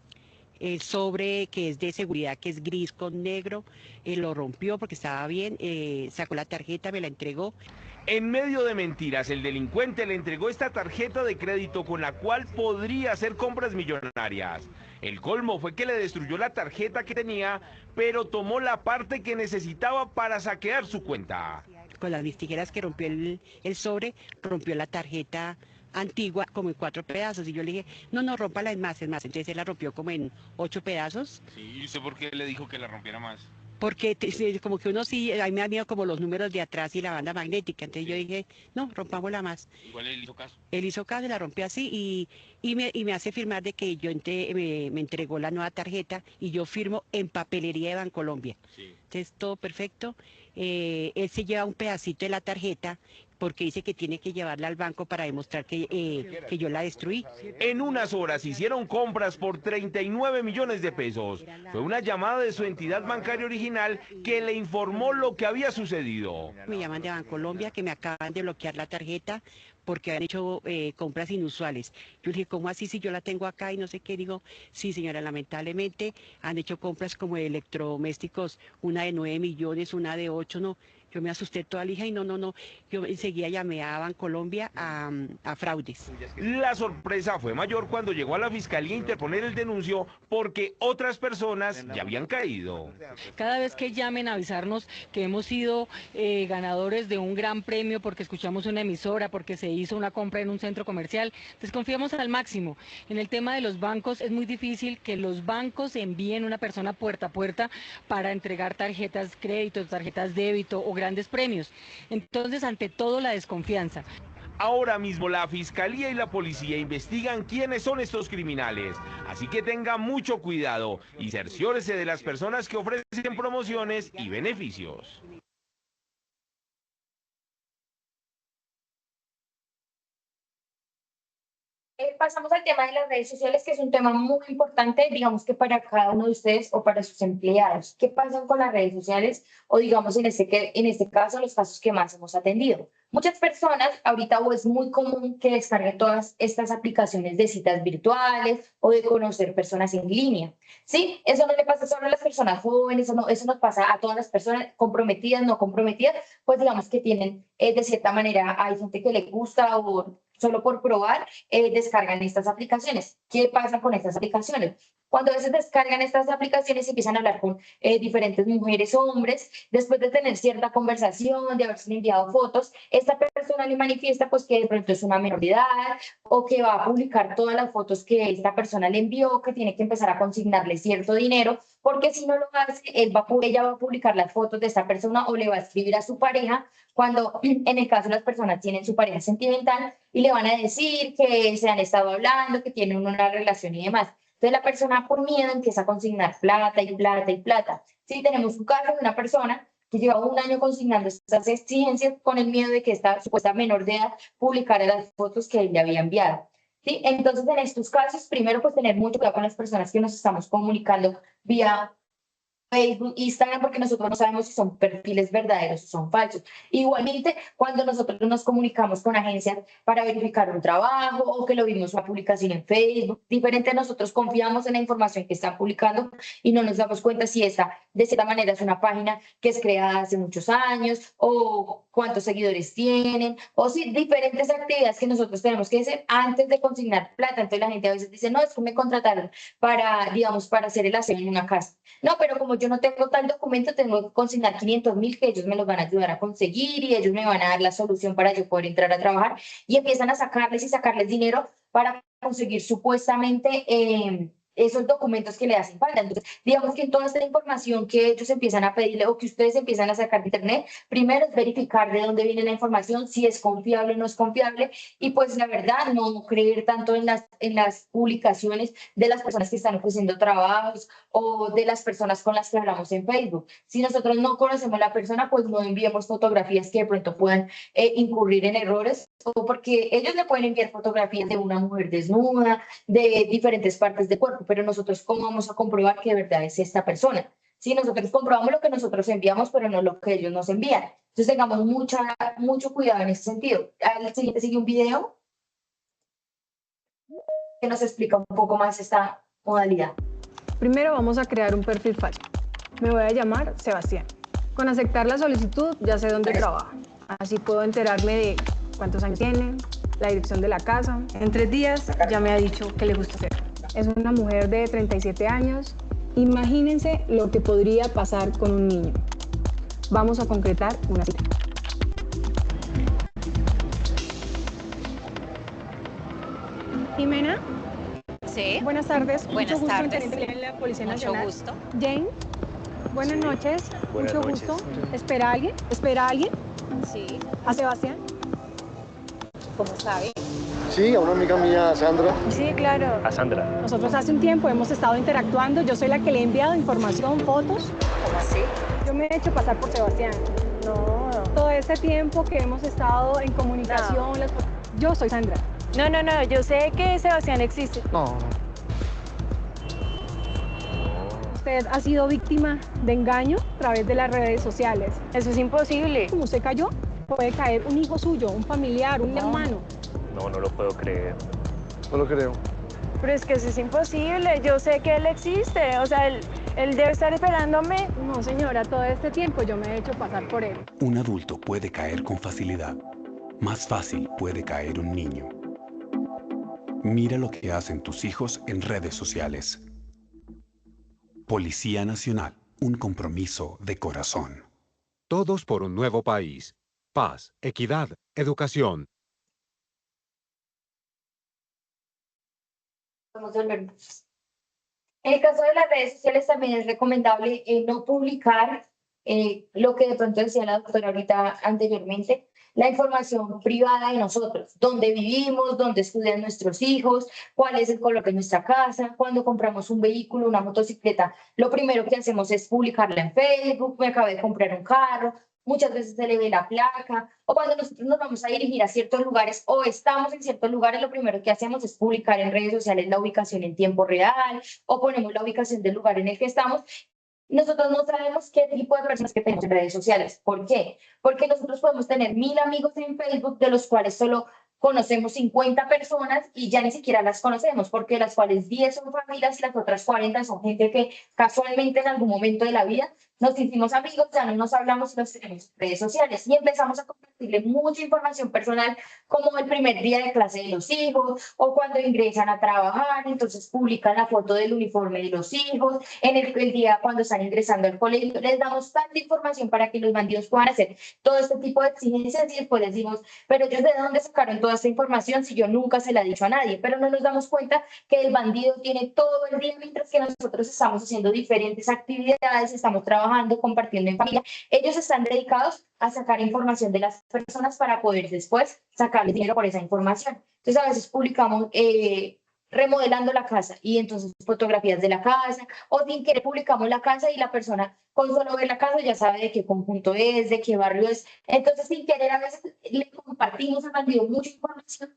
sobre que es de seguridad, que es gris con negro, lo rompió porque estaba bien, sacó la tarjeta, me la entregó. En medio de mentiras, el delincuente le entregó esta tarjeta de crédito con la cual podría hacer compras millonarias. El colmo fue que le destruyó la tarjeta que tenía, pero tomó la parte que necesitaba para saquear su cuenta. Con las mis tijeras que rompió el sobre, rompió la tarjeta antigua como en 4 pedazos, y yo le dije, no, rómpala en más, entonces él la rompió como en 8 pedazos. Sí, ¿y usted por qué le dijo que la rompiera más? Porque como que uno sí, a mí me da miedo como los números de atrás y la banda magnética, entonces yo dije, no, rompámosla más. Igual él hizo caso. Él hizo caso, la rompió así y me hace firmar de que me entregó la nueva tarjeta y yo firmo en papelería de Bancolombia. Sí. Entonces todo perfecto. Él se lleva un pedacito de la tarjeta porque dice que tiene que llevarla al banco para demostrar que yo la destruí. En unas horas hicieron compras por 39 millones de pesos. Fue una llamada de su entidad bancaria original que le informó lo que había sucedido. Me llaman de Bancolombia que me acaban de bloquear la tarjeta porque habían hecho compras inusuales. Yo dije, ¿cómo así si yo la tengo acá y no sé qué? Digo, sí señora, lamentablemente han hecho compras como de electrodomésticos, una de 9 millones, una de 8, no. Yo me asusté toda la hija y no. Yo enseguida llamé a Bancolombia a fraudes. La sorpresa fue mayor cuando llegó a la fiscalía a interponer el denuncio porque otras personas ya habían caído. Cada vez que llamen a avisarnos que hemos sido ganadores de un gran premio porque escuchamos una emisora, porque se hizo una compra en un centro comercial, desconfiamos al máximo. En el tema de los bancos es muy difícil que los bancos envíen una persona puerta a puerta para entregar tarjetas crédito, tarjetas débito o grandes premios. Entonces, ante todo, la desconfianza. Ahora mismo la fiscalía y la policía investigan quiénes son estos criminales, así que tenga mucho cuidado y cerciórese de las personas que ofrecen promociones y beneficios. Pasamos al tema de las redes sociales, que es un tema muy importante, digamos que para cada uno de ustedes o para sus empleados. ¿Qué pasa con las redes sociales? O digamos en este caso, los casos que más hemos atendido. Muchas personas, ahorita es muy común que descarguen todas estas aplicaciones de citas virtuales o de conocer personas en línea. Sí, eso no le pasa solo a las personas jóvenes, eso nos pasa a todas las personas comprometidas, no comprometidas, pues digamos que tienen, de cierta manera, hay gente que le gusta o solo por probar, descargan estas aplicaciones. ¿Qué pasa con estas aplicaciones? Cuando a veces descargan estas aplicaciones y empiezan a hablar con diferentes mujeres o hombres, después de tener cierta conversación, de haberse enviado fotos, esta persona le manifiesta pues que de pronto es una menor de edad o que va a publicar todas las fotos que esta persona le envió, que tiene que empezar a consignarle cierto dinero, porque si no lo hace, ella va a publicar las fotos de esta persona o le va a escribir a su pareja, cuando en el caso las personas tienen su pareja sentimental y le van a decir que se han estado hablando, que tienen una relación y demás. Entonces la persona por miedo empieza a consignar plata y plata y plata. Sí, tenemos un caso de una persona que lleva 1 año consignando estas exigencias con el miedo de que esta supuesta menor de edad publicara las fotos que él le había enviado. ¿Sí? Entonces en estos casos, primero pues tener mucho cuidado con las personas que nos estamos comunicando vía Facebook, Instagram, porque nosotros no sabemos si son perfiles verdaderos o son falsos. Igualmente, cuando nosotros nos comunicamos con agencias para verificar un trabajo o que lo vimos una publicación en Facebook, diferente, nosotros confiamos en la información que están publicando y no nos damos cuenta si esta, de cierta manera, es una página que es creada hace muchos años o cuántos seguidores tienen o si diferentes actividades que nosotros tenemos que hacer antes de consignar plata. Entonces la gente a veces dice, no, es que me contrataron para, digamos, para hacer el aseo en una casa. No, pero como yo no tengo tal documento, tengo que consignar 500.000 que ellos me los van a ayudar a conseguir y ellos me van a dar la solución para yo poder entrar a trabajar y empiezan a sacarles y sacarles dinero para conseguir supuestamente esos documentos que le hacen falta. Entonces, digamos que en toda esta información que ellos empiezan a pedirle o que ustedes empiezan a sacar de internet, primero es verificar de dónde viene la información, si es confiable o no es confiable, y pues la verdad, no creer tanto en las publicaciones de las personas que están ofreciendo trabajos o de las personas con las que hablamos en Facebook. Si nosotros no conocemos a la persona, pues no enviemos fotografías que de pronto puedan incurrir en errores, o porque ellos le pueden enviar fotografías de una mujer desnuda, de diferentes partes del cuerpo, pero nosotros ¿cómo vamos a comprobar que de verdad es esta persona? Si nosotros comprobamos lo que nosotros enviamos, pero no lo que ellos nos envían. Entonces tengamos mucho cuidado en ese sentido. Al siguiente sigue un video que nos explica un poco más esta modalidad. Primero vamos a crear un perfil falso. Me voy a llamar Sebastián. Con aceptar la solicitud ya sé dónde trabaja. Así puedo enterarme de cuántos años tiene, la dirección de la casa. En 3 días ya me ha dicho que le gusta hacer. Es una mujer de 37 años. Imagínense lo que podría pasar con un niño. Vamos a concretar una cita. Jimena. Sí. Buenas tardes. Buenas Mucho gusto tardes. en la Policía Mucho Nacional. gusto. Jane. Buenas noches. Buenas Mucho noches. gusto. ¿Espera a alguien? ¿Espera a alguien? Sí. ¿A Sebastián? ¿Cómo sabe? Sí, a una amiga mía, Sandra. Sí, claro. A Sandra. Nosotros hace un tiempo hemos estado interactuando. Yo soy la que le he enviado información, fotos. ¿Cómo así? Yo me he hecho pasar por Sebastián. No. Todo este tiempo que hemos estado en comunicación. Yo soy Sandra. No, yo sé que Sebastián existe. No. Usted ha sido víctima de engaño a través de las redes sociales. Eso es imposible. Como usted cayó, puede caer un hijo suyo, un familiar, un hermano. No lo puedo creer. No lo creo. Pero es que eso es imposible. Yo sé que él existe. O sea, él debe estar esperándome. No, señora, todo este tiempo yo me he hecho pasar por él. Un adulto puede caer con facilidad. Más fácil puede caer un niño. Mira lo que hacen tus hijos en redes sociales. Policía Nacional, un compromiso de corazón. Todos por un nuevo país. Paz, equidad, educación. Vamos a volver. En el caso de las redes sociales también es recomendable no publicar lo que de pronto decía la doctora ahorita anteriormente, la información privada de nosotros, dónde vivimos, dónde estudian nuestros hijos, cuál es el color de nuestra casa, cuando compramos un vehículo, una motocicleta, lo primero que hacemos es publicarla en Facebook, me acabé de comprar un carro, muchas veces se le ve la placa, o cuando nosotros nos vamos a dirigir a ciertos lugares o estamos en ciertos lugares, lo primero que hacemos es publicar en redes sociales la ubicación en tiempo real, o ponemos la ubicación del lugar en el que estamos. Nosotros no sabemos qué tipo de personas que tenemos en redes sociales. ¿Por qué? Porque nosotros podemos tener 1000 amigos en Facebook, de los cuales solo conocemos 50 personas y ya ni siquiera las conocemos, porque de las cuales 10 son familias y las otras 40 son gente que casualmente en algún momento de la vida nos hicimos amigos, ya no nos hablamos y nos tenemos en redes sociales y empezamos a compartirle mucha información personal, como el primer día de clase de los hijos o cuando ingresan a trabajar, entonces publican la foto del uniforme de los hijos, en el día cuando están ingresando al colegio, les damos tanta información para que los bandidos puedan hacer todo este tipo de exigencias y después les decimos, pero ellos de dónde sacaron toda esta información si yo nunca se la he dicho a nadie, pero no nos damos cuenta que el bandido tiene todo el día mientras que nosotros estamos haciendo diferentes actividades, estamos trabajando, compartiendo en familia. Ellos están dedicados a sacar información de las personas para poder después sacarle dinero por esa información. Entonces a veces publicamos remodelando la casa y entonces fotografías de la casa o sin querer publicamos la casa y la persona con solo ver la casa ya sabe de qué conjunto es, de qué barrio es. Entonces sin querer a veces le compartimos al bandido mucha información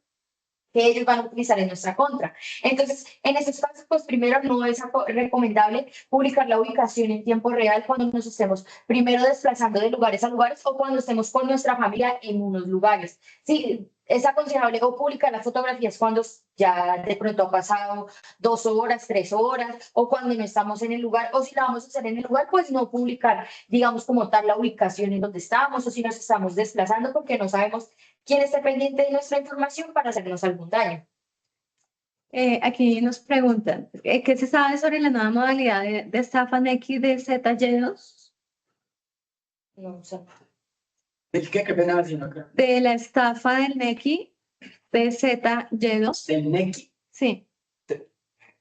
que ellos van a utilizar en nuestra contra. Entonces, en esos casos, pues primero no es recomendable publicar la ubicación en tiempo real cuando nos estemos primero desplazando de lugares a lugares o cuando estemos con nuestra familia en unos lugares. Sí, es aconsejable o publicar las fotografías cuando ya de pronto ha pasado 2 horas, 3 horas, o cuando no estamos en el lugar, o si la vamos a hacer en el lugar, pues no publicar, digamos, como tal la ubicación en donde estamos, o si nos estamos desplazando, porque no sabemos quién está pendiente de nuestra información para hacernos algún daño. Aquí nos preguntan, ¿qué se sabe sobre la nueva modalidad de estafa Nequi de ZY2? No sé. ¿El qué? ¿Qué pena decir acá? De la estafa del Nequi de ZY2. ¿Del Nequi? Sí. De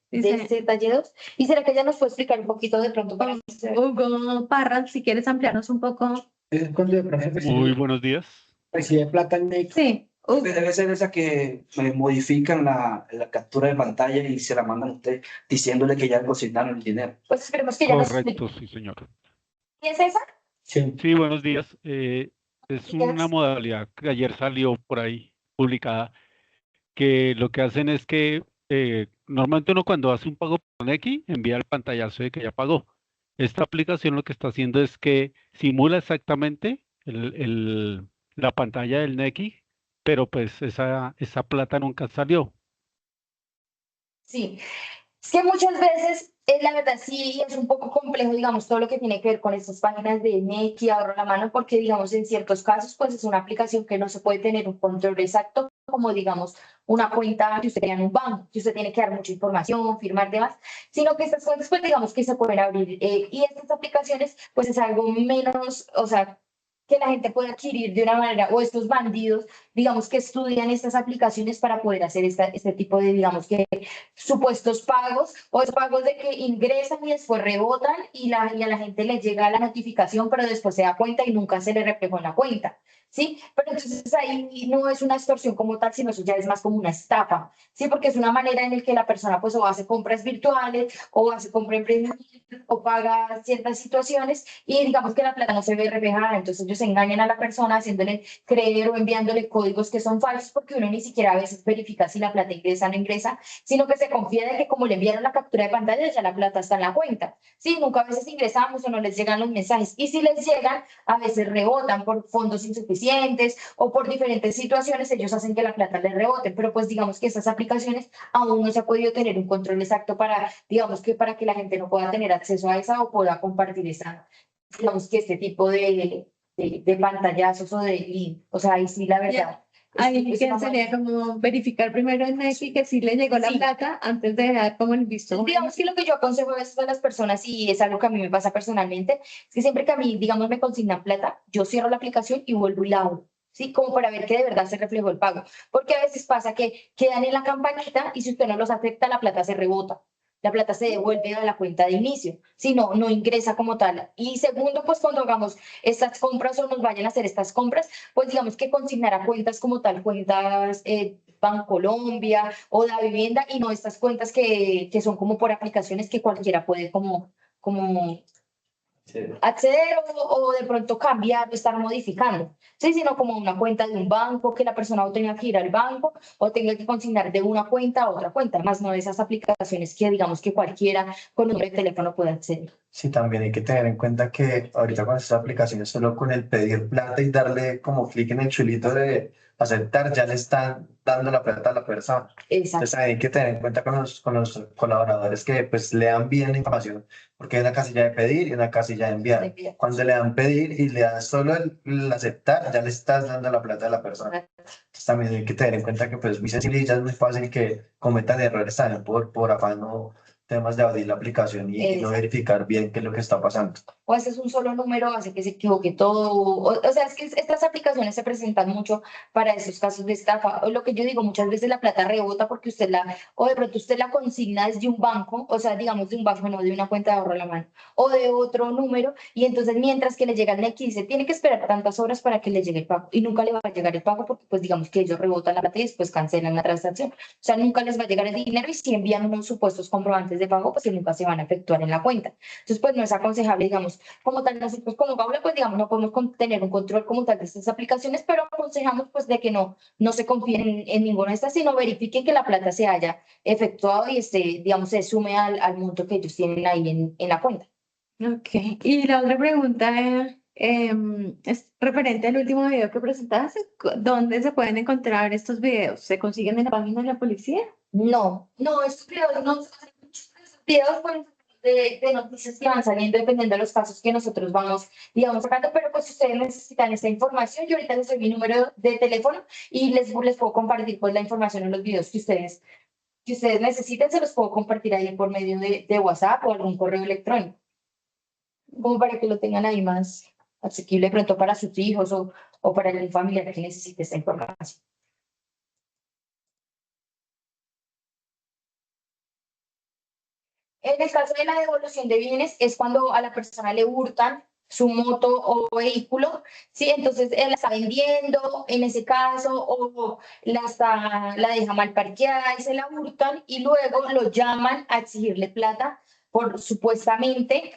Dice ZY2. ¿Y será que ella nos puede explicar un poquito de pronto para Hugo Parra, si quieres ampliarnos un poco? Es cuando de pronto Muy buenos días. recibe plata en Nequi. Sí. Debe ser esa que modifican la captura de pantalla y se la mandan a usted diciéndole que ya depositaron el dinero. Pues esperemos que ya nos Correcto, sí, señor. ¿Qué es esa? Sí. Buenos días. Es una modalidad que ayer salió por ahí publicada, que lo que hacen es que normalmente uno cuando hace un pago por Nequi envía el pantallazo de que ya pagó. Esta aplicación lo que está haciendo es que simula exactamente la pantalla del Nequi, pero pues esa plata nunca salió. Sí, es que muchas veces, la verdad sí es un poco complejo, digamos, todo lo que tiene que ver con estas páginas de Nequi, Ahorro a la Mano, porque, digamos, en ciertos casos, pues es una aplicación que no se puede tener un control exacto, como, digamos, una cuenta que usted tenga en un banco, que usted tiene que dar mucha información, firmar demás, sino que estas cuentas, pues, digamos, que se pueden abrir. Y estas aplicaciones, pues, es algo menos, o sea, que la gente puede adquirir de una manera, o estos bandidos, digamos, que estudian estas aplicaciones para poder hacer este tipo de, digamos, que supuestos pagos, o es pagos de que ingresan y después rebotan y a la gente le llega la notificación, pero después se da cuenta y nunca se le reflejó en la cuenta, ¿sí? Pero entonces ahí no es una extorsión como tal, sino eso ya es más como una estafa, ¿sí? Porque es una manera en la que la persona pues o hace compras virtuales, o hace compra emprendimiento, o paga ciertas situaciones y digamos que la plata no se ve reflejada, entonces ellos engañan a la persona haciéndole creer o enviándole códigos que son falsos, porque uno ni siquiera a veces verifica si la plata ingresa o no ingresa, sino que se confía de que como le enviaron la captura de pantalla ya la plata está en la cuenta. Sí, nunca a veces ingresamos o no les llegan los mensajes, y si les llegan a veces rebotan por fondos insuficientes o por diferentes situaciones, ellos hacen que la plata les rebote, pero pues digamos que estas aplicaciones aún no se ha podido tener un control exacto para, digamos que para que la gente no pueda tener acceso a esa o pueda compartir esa, digamos que este tipo de pantallazos o de link, o sea, ahí sí la verdad. Ahí que sería como verificar primero en Nequi que sí le llegó la plata antes de dar como el visto. Digamos que lo que yo aconsejo a veces a las personas, y es algo que a mí me pasa personalmente, es que siempre que a mí, digamos, me consignan plata, yo cierro la aplicación y vuelvo y la abro, ¿sí? Como para ver que de verdad se reflejó el pago. Porque a veces pasa que quedan en la campanita y si usted no los acepta, la plata se rebota. La plata se devuelve a la cuenta de inicio, si no, no ingresa como tal. Y segundo, pues cuando hagamos estas compras o nos vayan a hacer estas compras, pues digamos que consignar a cuentas como tal, cuentas Bancolombia o La Vivienda, y no estas cuentas que son como por aplicaciones que cualquiera puede como acceder o de pronto cambiar o estar modificando, ¿sí? Sino como una cuenta de un banco, que la persona o tenga que ir al banco o tenga que consignar de una cuenta a otra cuenta, más no de esas aplicaciones que digamos que cualquiera con un número de teléfono puede acceder. Sí, también hay que tener en cuenta que ahorita con estas aplicaciones solo con el pedir plata y darle como clic en el chulito de aceptar, ya le están dando la plata a la persona. Exacto. Entonces hay que tener en cuenta con los colaboradores que pues lean bien la información, porque hay una casilla de pedir y una casilla de enviar. Cuando le dan pedir y le dan solo el aceptar, ya le estás dando la plata a la persona. Entonces también hay que tener en cuenta que pues es muy sencillo y ya es muy fácil que cometan errores también por afán o temas de abrir la aplicación y no verificar bien qué es lo que está pasando. O ese es un solo número, hace que se equivoque todo. O sea, es que estas aplicaciones se presentan mucho para esos casos de estafa. O lo que yo digo, muchas veces la plata rebota porque o de pronto usted la consigna desde un banco, o sea, digamos de un banco, no de una cuenta de ahorro a la mano, o de otro número, y entonces mientras que le llega el Nequi, dice, tiene que esperar tantas horas para que le llegue el pago, y nunca le va a llegar el pago porque, pues, digamos que ellos rebotan la plata y después cancelan la transacción. O sea, nunca les va a llegar el dinero, y si envían unos supuestos comprobantes de pago, pues que nunca se van a efectuar en la cuenta. Entonces, pues, no es aconsejable, digamos, como tal, nosotros como Gaula, pues digamos, no podemos tener un control como tal de estas aplicaciones, pero aconsejamos pues de que no se confíen en ninguna de estas, sino verifiquen que la plata se haya efectuado y digamos, se sume al monto que ellos tienen ahí en la cuenta. Ok, y la otra pregunta es referente al último video que presentaste. ¿Dónde se pueden encontrar estos videos? ¿Se consiguen en la página de la policía? No, estos videos no se hacen muchos videos, pues, de noticias que van saliendo dependiendo de los casos que nosotros vamos, digamos, sacando, pero pues si ustedes necesitan esta información, yo ahorita les doy mi número de teléfono y les puedo compartir pues la información en los videos que ustedes que ustedes necesiten, se los puedo compartir ahí por medio de WhatsApp o algún correo electrónico, como para que lo tengan ahí más asequible de pronto para sus hijos o para algún familiar que necesite esta información. En el caso de la devolución de bienes es cuando a la persona le hurtan su moto o vehículo, ¿sí? Entonces él la está vendiendo en ese caso o la deja mal parqueada y se la hurtan y luego lo llaman a exigirle plata por supuestamente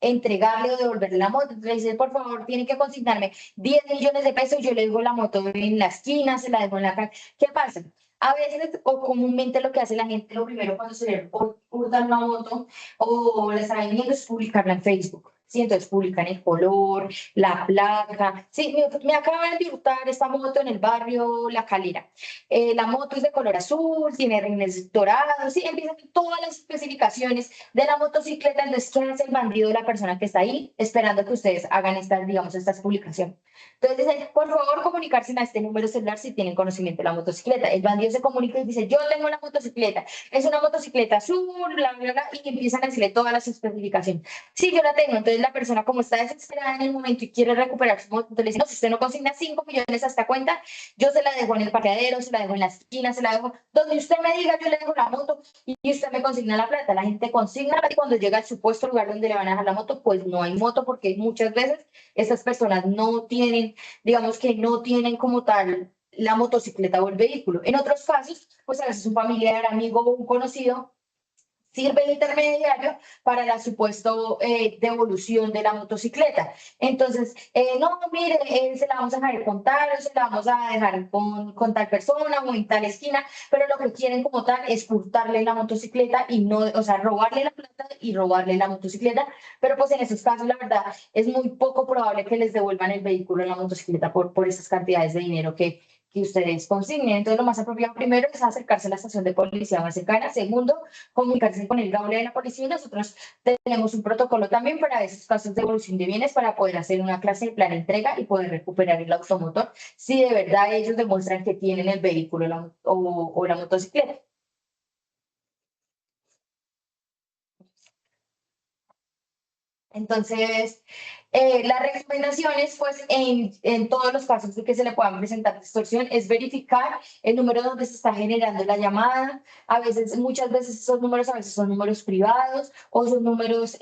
entregarle o devolverle la moto. Entonces le dice, por favor, tiene que consignarme 10 millones de pesos, yo le dejo la moto en la esquina, se la dejo en la calle. ¿Qué pasa? A veces o comúnmente lo que hace la gente, lo primero cuando se le hurtan una moto o la está vendiendo es publicarla en Facebook. Sí, entonces publican el color, la placa. Sí, me acaban de hurtar esta moto en el barrio La Calera. La moto es de color azul, tiene rines dorados, sí, empiezan todas las especificaciones de la motocicleta. Entonces, ¿quién es el bandido? La persona que está ahí esperando que ustedes hagan estas, digamos, estas publicaciones. Entonces dicen, por favor, comunicarse a este número celular si tienen conocimiento de la motocicleta. El bandido se comunica y dice, yo tengo la motocicleta, es una motocicleta azul, bla, bla, bla, y empiezan a decirle todas las especificaciones. Sí, yo la tengo. Entonces la persona, como está desesperada en el momento y quiere recuperar su moto, le dice, no, si usted no consigna 5 millones a esta cuenta, yo se la dejo en el parqueadero, se la dejo en la esquina, se la dejo donde usted me diga, yo le dejo la moto y usted me consigna la plata. La gente consigna y cuando llega al supuesto lugar donde le van a dejar la moto, pues no hay moto porque muchas veces estas personas no tienen, digamos que no tienen como tal la motocicleta o el vehículo. En otros casos, pues a veces un familiar, amigo o un conocido sirve de intermediario para la supuesta devolución de la motocicleta. Entonces, no, mire, se la vamos a dejar con tal, o se la vamos a dejar con tal persona o en tal esquina, pero lo que quieren como tal es hurtarle la motocicleta y no, o sea, robarle la plata y robarle la motocicleta, pero pues en esos casos, la verdad, es muy poco probable que les devuelvan el vehículo en la motocicleta por esas cantidades de dinero que ustedes consignen. Entonces, lo más apropiado primero es acercarse a la estación de policía más cercana. Segundo, comunicarse con el gaule de la policía. Nosotros tenemos un protocolo también para esos casos de devolución de bienes para poder hacer una clase de plan de entrega y poder recuperar el automotor si de verdad ellos demuestran que tienen el vehículo o la motocicleta. Entonces, las recomendaciones, pues, en todos los casos de que se le puedan presentar extorsión, es verificar el número donde se está generando la llamada. A veces, muchas veces esos números, a veces son números privados o son números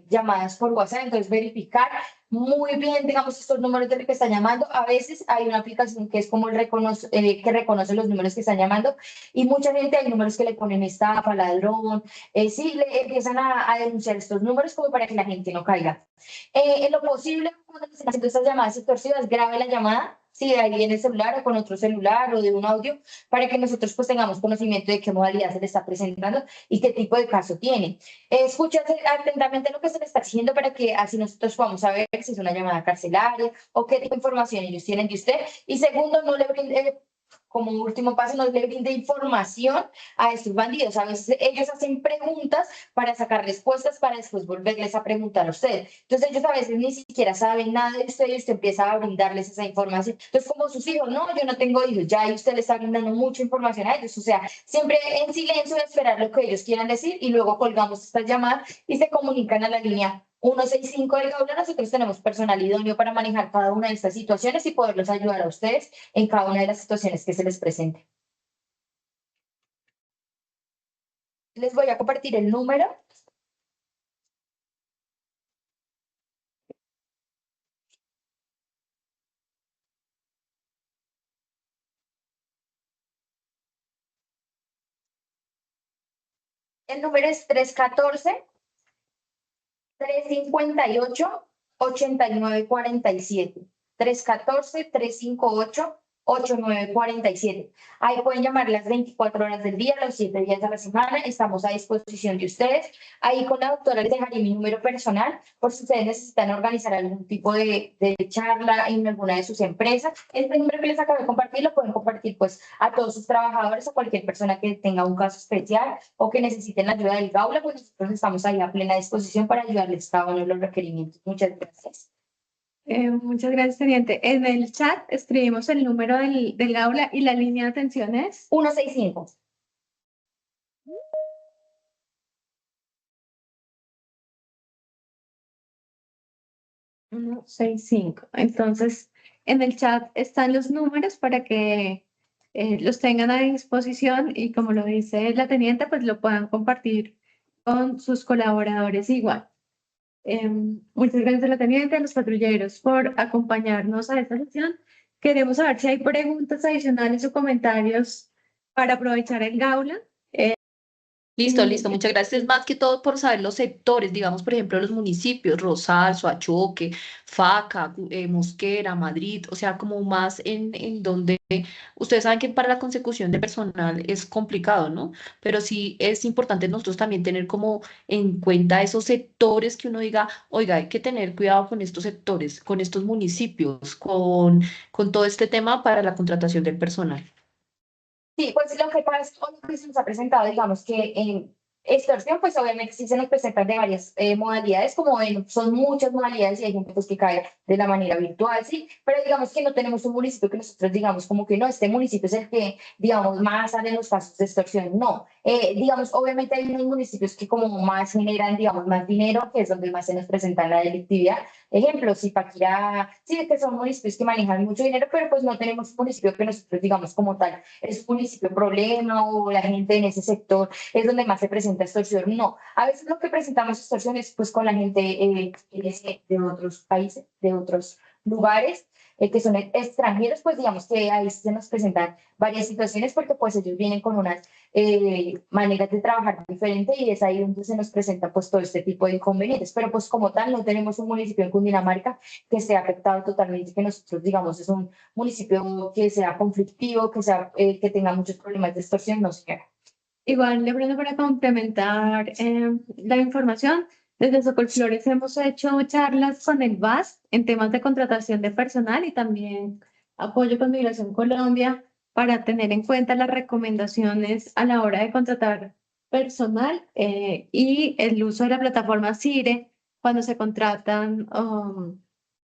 llamadas por WhatsApp. Entonces, verificar muy bien, digamos, estos números de los que están llamando. A veces hay una aplicación que es como que reconoce los números que están llamando y mucha gente hay números que le ponen estafa, ladrón, sí, le empiezan a denunciar estos números como para que la gente no caiga. En lo posible, cuando estén haciendo estas llamadas extorsivas, grabe la llamada, si de ahí en el celular o con otro celular o de un audio, para que nosotros pues tengamos conocimiento de qué modalidad se le está presentando y qué tipo de caso tiene. Escúchase atentamente lo que se le está haciendo para que así nosotros podamos saber si es una llamada carcelaria o qué tipo de información ellos tienen de usted. Y segundo, no le brinde, como último paso, no le brinde información a estos bandidos. A veces ellos hacen preguntas para sacar respuestas para después volverles a preguntar a usted. Entonces ellos a veces ni siquiera saben nada de usted y usted empieza a brindarles esa información. Entonces como sus hijos, no, yo no tengo hijos, ya y usted le está brindando mucha información a ellos. O sea, siempre en silencio esperar lo que ellos quieran decir y luego colgamos estas llamadas y se comunican a la línea 165 del Gaula. Nosotros tenemos personal idóneo para manejar cada una de estas situaciones y poderlos ayudar a ustedes en cada una de las situaciones que se les presente. Les voy a compartir el número. El número es 314-358-8947. 314-358-8947. Ahí pueden llamar las 24 horas del día, los 7 días de la semana. Estamos a disposición de ustedes. Ahí con la doctora les dejaré mi número personal por si ustedes necesitan organizar algún tipo de charla en alguna de sus empresas. Este número que les acabo de compartir lo pueden compartir pues a todos sus trabajadores o cualquier persona que tenga un caso especial o que necesiten la ayuda del Gaula, pues nosotros estamos ahí a plena disposición para ayudarles cada uno de los requerimientos. Muchas gracias. Muchas gracias, teniente. En el chat escribimos el número del Gaula y la línea de atención es 165. 165. Entonces, en el chat están los números para que los tengan a disposición y como lo dice la teniente, pues lo puedan compartir con sus colaboradores igual. Muchas gracias a la teniente, a los patrulleros por acompañarnos a esta sesión. Queremos saber si hay preguntas adicionales o comentarios para aprovechar el Gaula. Listo, muchas gracias. Más que todo por saber los sectores, digamos, por ejemplo, los municipios, Rosal, Soachoque, Faca, Mosquera, Madrid, o sea, como más en donde ustedes saben que para la consecución de personal es complicado, ¿no? Pero sí es importante nosotros también tener como en cuenta esos sectores que uno diga, oiga, hay que tener cuidado con estos sectores, con estos municipios, con todo este tema para la contratación del personal. Sí, pues lo que pasa, o lo que se nos ha presentado, digamos que en extorsión, pues obviamente sí se nos presentan de varias modalidades, como ven, son muchas modalidades y hay gente pues que cae de la manera virtual, sí, pero digamos que no tenemos un municipio que nosotros digamos como que no, este municipio es el que, digamos, más sale en los casos de extorsión, no. Digamos, obviamente hay unos municipios que como más generan, digamos, más dinero, que es donde más se nos presenta la delictividad. Ejemplo, Zipaquirá, sí, que son municipios que manejan mucho dinero, pero pues no tenemos un municipio que nosotros digamos como tal, es un municipio problema o la gente en ese sector es donde más se presenta extorsión. No, a veces lo que presentamos extorsión es pues con la gente de otros países, de otros lugares, que son extranjeros, pues digamos que ahí se nos presentan varias situaciones porque pues ellos vienen con unas maneras de trabajar diferentes y es ahí donde se nos presenta pues todo este tipo de inconvenientes, pero pues como tal no tenemos un municipio en Cundinamarca que sea afectado totalmente, que nosotros digamos es un municipio que sea conflictivo, que sea que tenga muchos problemas de extorsión, no señora. Igual, de pronto para complementar la información, desde Socolflores hemos hecho charlas con el VAS en temas de contratación de personal y también apoyo con Migración Colombia para tener en cuenta las recomendaciones a la hora de contratar personal y el uso de la plataforma CIRE cuando se contratan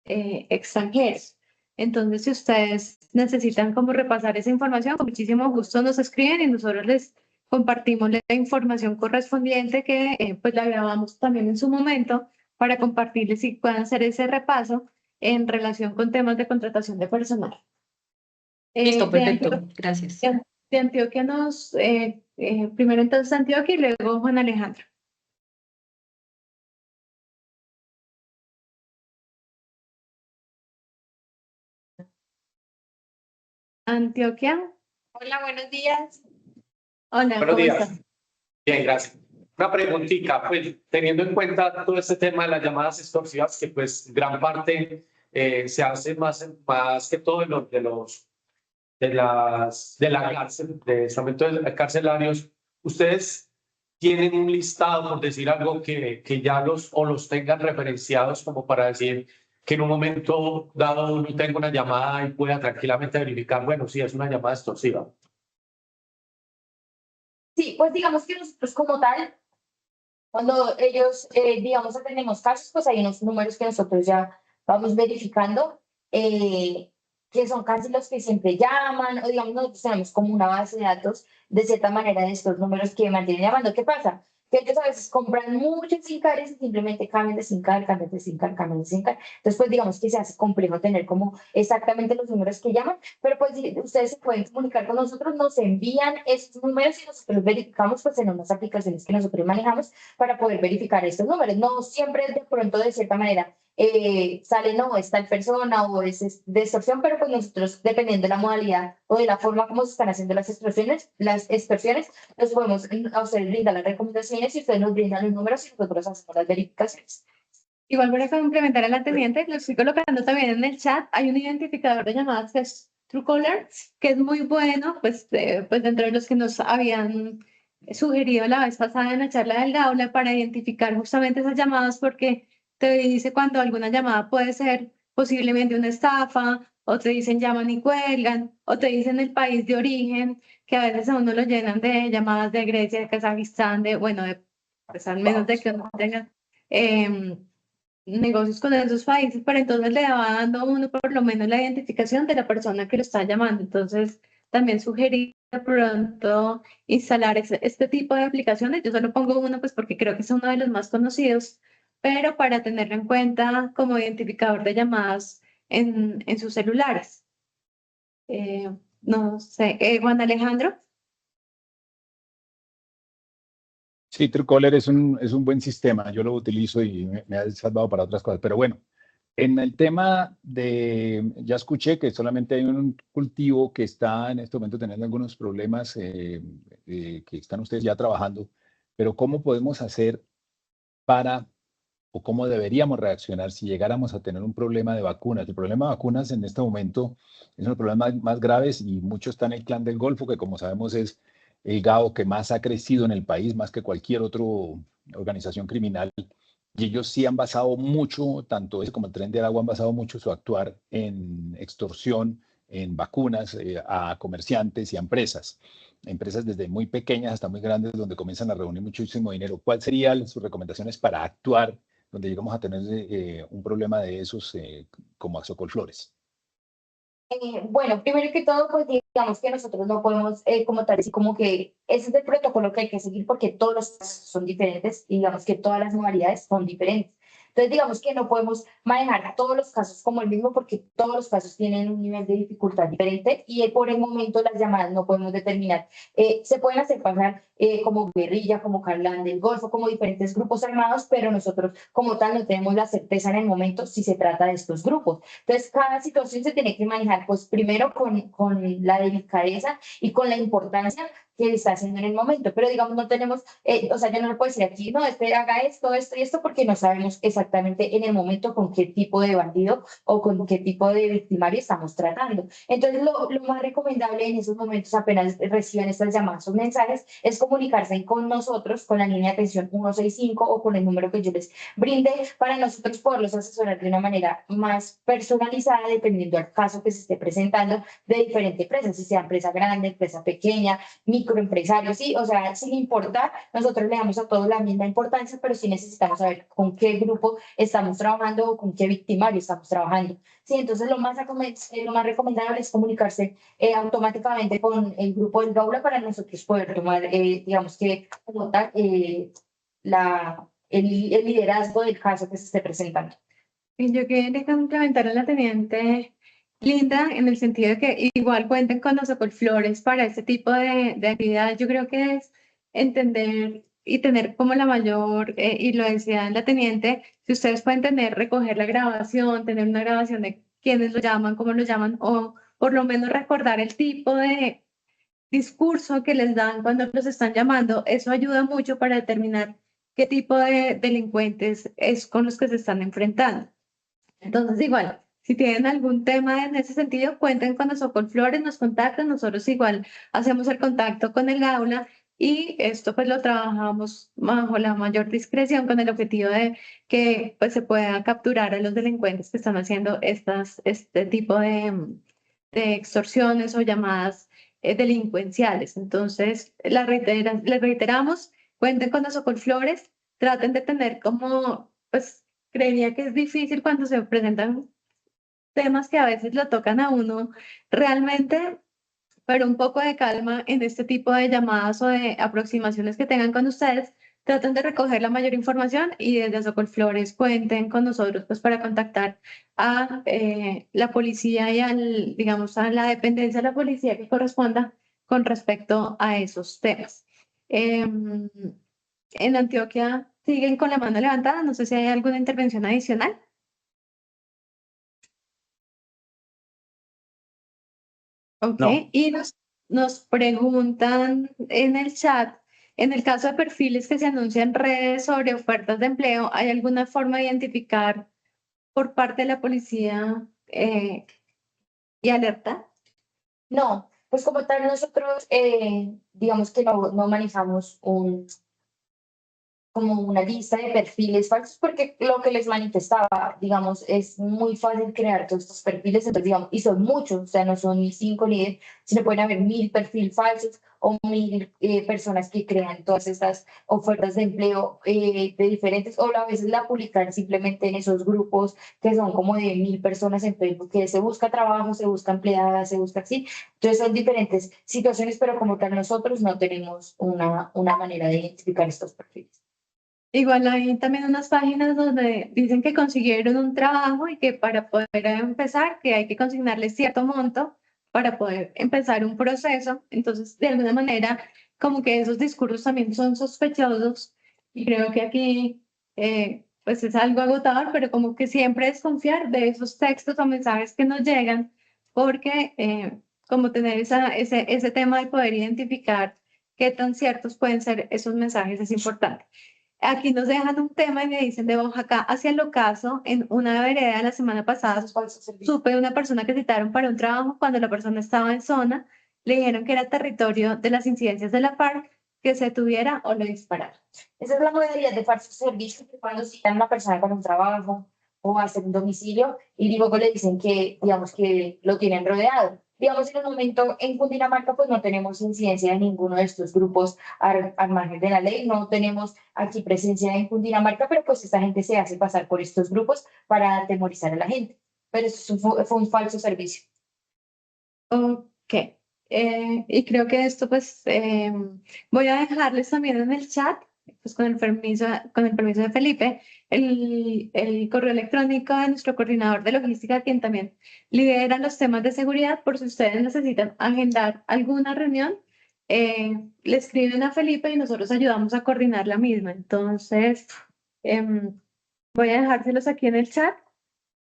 extranjeros. Entonces, si ustedes necesitan como repasar esa información, con muchísimo gusto nos escriben y nosotros les compartimos la información correspondiente que pues la grabamos también en su momento para compartirles y puedan hacer ese repaso en relación con temas de contratación de personal. Listo, perfecto, gracias. De Antioquia primero entonces Antioquia y luego Juan Alejandro. Antioquia. Hola, buenos días. Hola, buenos días. ¿Estás? Bien, gracias. Una preguntita, pues teniendo en cuenta todo este tema de las llamadas extorsivas, que pues gran parte se hace más que todo de la cárcel, de estamentos carcelarios, ¿ustedes tienen un listado, por decir algo, que ya los tengan referenciados como para decir que en un momento dado uno tenga una llamada y pueda tranquilamente verificar, bueno, sí, es una llamada extorsiva? Sí, pues digamos que nosotros como tal, cuando ellos, digamos, atendemos casos, pues hay unos números que nosotros ya vamos verificando, que son casi los que siempre llaman, o digamos, nosotros tenemos como una base de datos de cierta manera de estos números que mantienen llamando. ¿Qué pasa? Que ellos a veces compran muchos SIM cards y simplemente cambian de SIM card, cambian de SIM card, cambian de SIM card. Entonces, pues digamos que se hace complejo tener como exactamente los números que llaman, pero pues ustedes se pueden comunicar con nosotros, nos envían esos números y nosotros verificamos pues en unas aplicaciones que nosotros manejamos para poder verificar estos números. No siempre de pronto de cierta manera sale, no, es tal persona o es de extorsión, pero pues nosotros, dependiendo de la modalidad o de la forma como se están haciendo las extorsiones, nos podemos a ustedes brindar las recomendaciones y ustedes nos brindan los números y nosotros hacemos las verificaciones. Igual para complementar a la teniente, lo estoy colocando también en el chat, hay un identificador de llamadas que es Truecaller, que es muy bueno, pues dentro de los que nos habían sugerido la vez pasada en la charla del Gaula para identificar justamente esas llamadas porque te dice cuando alguna llamada puede ser posiblemente una estafa, o te dicen llaman y cuelgan, o te dicen el país de origen, que a veces a uno lo llenan de llamadas de Grecia, de Kazajistán, pues al menos de que uno tenga negocios con esos países, pero entonces le va dando a uno por lo menos la identificación de la persona que lo está llamando. Entonces, también sugerir de pronto instalar este tipo de aplicaciones. Yo solo pongo uno, pues porque creo que es uno de los más conocidos, pero para tenerlo en cuenta como identificador de llamadas en sus celulares. No sé, Juan Alejandro. Sí, Truecaller es un buen sistema, yo lo utilizo y me ha salvado para otras cosas, pero bueno, en el tema ya escuché que solamente hay un cultivo que está en este momento teniendo algunos problemas que están ustedes ya trabajando, pero ¿cómo podemos hacer o cómo deberíamos reaccionar si llegáramos a tener un problema de vacunas? El problema de vacunas en este momento es uno de los problemas más graves y mucho está en el Clan del Golfo, que como sabemos es el GAO que más ha crecido en el país, más que cualquier otra organización criminal. Y ellos sí han basado mucho, tanto ese como el Tren del Agua, han basado mucho su actuar en extorsión, en vacunas a comerciantes y a empresas desde muy pequeñas hasta muy grandes, donde comienzan a reunir muchísimo dinero. ¿Cuáles serían sus recomendaciones para actuar donde llegamos a tener un problema de esos como a Socolflores? Bueno, primero que todo, pues digamos que nosotros no podemos como tal decir como que ese es el protocolo que hay que seguir porque todos los casos son diferentes y digamos que todas las modalidades son diferentes. Entonces, digamos que no podemos manejar todos los casos como el mismo porque todos los casos tienen un nivel de dificultad diferente y por el momento las llamadas no podemos determinar. Se pueden hacer pasar como guerrilla, como Clan del Golfo, como diferentes grupos armados, pero nosotros como tal no tenemos la certeza en el momento si se trata de estos grupos. Entonces, cada situación se tiene que manejar, pues primero con la delicadeza y con la importancia que está haciendo en el momento, pero digamos no tenemos, o sea, yo no le puedo decir aquí, no, haga esto, esto y esto, porque no sabemos exactamente en el momento con qué tipo de bandido o con qué tipo de victimario estamos tratando. Entonces, lo más recomendable en esos momentos, apenas reciben estas llamadas o mensajes, es comunicarse con nosotros, con la línea de atención 165 o con el número que yo les brinde, para nosotros poderlos asesorar de una manera más personalizada, dependiendo del caso que se esté presentando de diferente empresa, si sea empresa grande, empresa pequeña, microempresarios, sí, o sea, sin importar, nosotros le damos a todos la misma importancia, pero sí necesitamos saber con qué grupo estamos trabajando o con qué victimario estamos trabajando. Sí, entonces lo más recomendable es comunicarse automáticamente con el grupo del GAULA para nosotros poder tomar, digamos que, como tal, el liderazgo del caso que se esté presentando. Y yo quería complementar a la teniente Linda, en el sentido de que igual cuenten con los Socolflores para este tipo de actividad. Yo creo que es entender y tener como la mayor, y lo decía la teniente, si ustedes pueden recoger la grabación, tener una grabación de quiénes lo llaman, cómo lo llaman, o por lo menos recordar el tipo de discurso que les dan cuando los están llamando, eso ayuda mucho para determinar qué tipo de delincuentes es con los que se están enfrentando. Entonces, igual, si tienen algún tema en ese sentido, cuenten con nosotros con Flores, nos contactan, nosotros igual hacemos el contacto con el aula y esto pues lo trabajamos bajo la mayor discreción con el objetivo de que pues se pueda capturar a los delincuentes que están haciendo este tipo de extorsiones o llamadas delincuenciales. Entonces, les reiteramos, cuenten con nosotros con Flores, traten de tener como, pues, creería que es difícil cuando se presentan temas que a veces lo tocan a uno realmente, pero un poco de calma en este tipo de llamadas o de aproximaciones que tengan con ustedes. Traten de recoger la mayor información y desde Socolflores cuenten con nosotros pues, para contactar a la policía y digamos, a la dependencia de la policía que corresponda con respecto a esos temas. En Antioquia siguen con la mano levantada. No sé si hay alguna intervención adicional. Ok, No. y nos preguntan en el chat, en el caso de perfiles que se anuncian en redes sobre ofertas de empleo, ¿hay alguna forma de identificar por parte de la policía y alerta? No, pues como tal nosotros digamos que no manejamos como una lista de perfiles falsos, porque lo que les manifestaba, digamos, es muy fácil crear todos estos perfiles, entonces, digamos, y son muchos, o sea, no son ni 5 ni 10, sino pueden haber 1000 perfiles falsos o 1000 personas que crean todas estas ofertas de empleo de diferentes, o a veces la publican simplemente en esos grupos que son como de 1000 personas en Facebook, que se busca trabajo, se busca empleada, se busca así, entonces son diferentes situaciones, pero como tal nosotros no tenemos una manera de identificar estos perfiles. Igual hay también unas páginas donde dicen que consiguieron un trabajo y que para poder empezar, que hay que consignarles cierto monto para poder empezar un proceso. Entonces, de alguna manera, como que esos discursos también son sospechosos y creo que aquí, pues es algo agotador, pero como que siempre desconfiar de esos textos o mensajes que nos llegan, porque como tener ese tema de poder identificar qué tan ciertos pueden ser esos mensajes es importante. Aquí nos dejan un tema y me dicen de Oaxaca hacia el ocaso, en una vereda la semana pasada, supe de una persona que citaron para un trabajo cuando la persona estaba en zona, le dijeron que era territorio de las incidencias de la FARC, que se tuviera o lo disparara. Esa es la modalidad de falso servicio, que cuando citan a una persona para un trabajo o hacer un domicilio y luego le dicen que, digamos, que lo tienen rodeado. Digamos, en el momento en Cundinamarca, pues no tenemos incidencia de ninguno de estos grupos al margen de la ley, no tenemos aquí presencia en Cundinamarca, pero pues esta gente se hace pasar por estos grupos para atemorizar a la gente. Pero eso fue un falso servicio. Ok. Y creo que esto, pues, voy a dejarles también en el chat, pues con el permiso de Felipe, el correo electrónico de nuestro coordinador de logística, quien también lidera los temas de seguridad, por si ustedes necesitan agendar alguna reunión, le escriben a Felipe y nosotros ayudamos a coordinar la misma. Entonces, voy a dejárselos aquí en el chat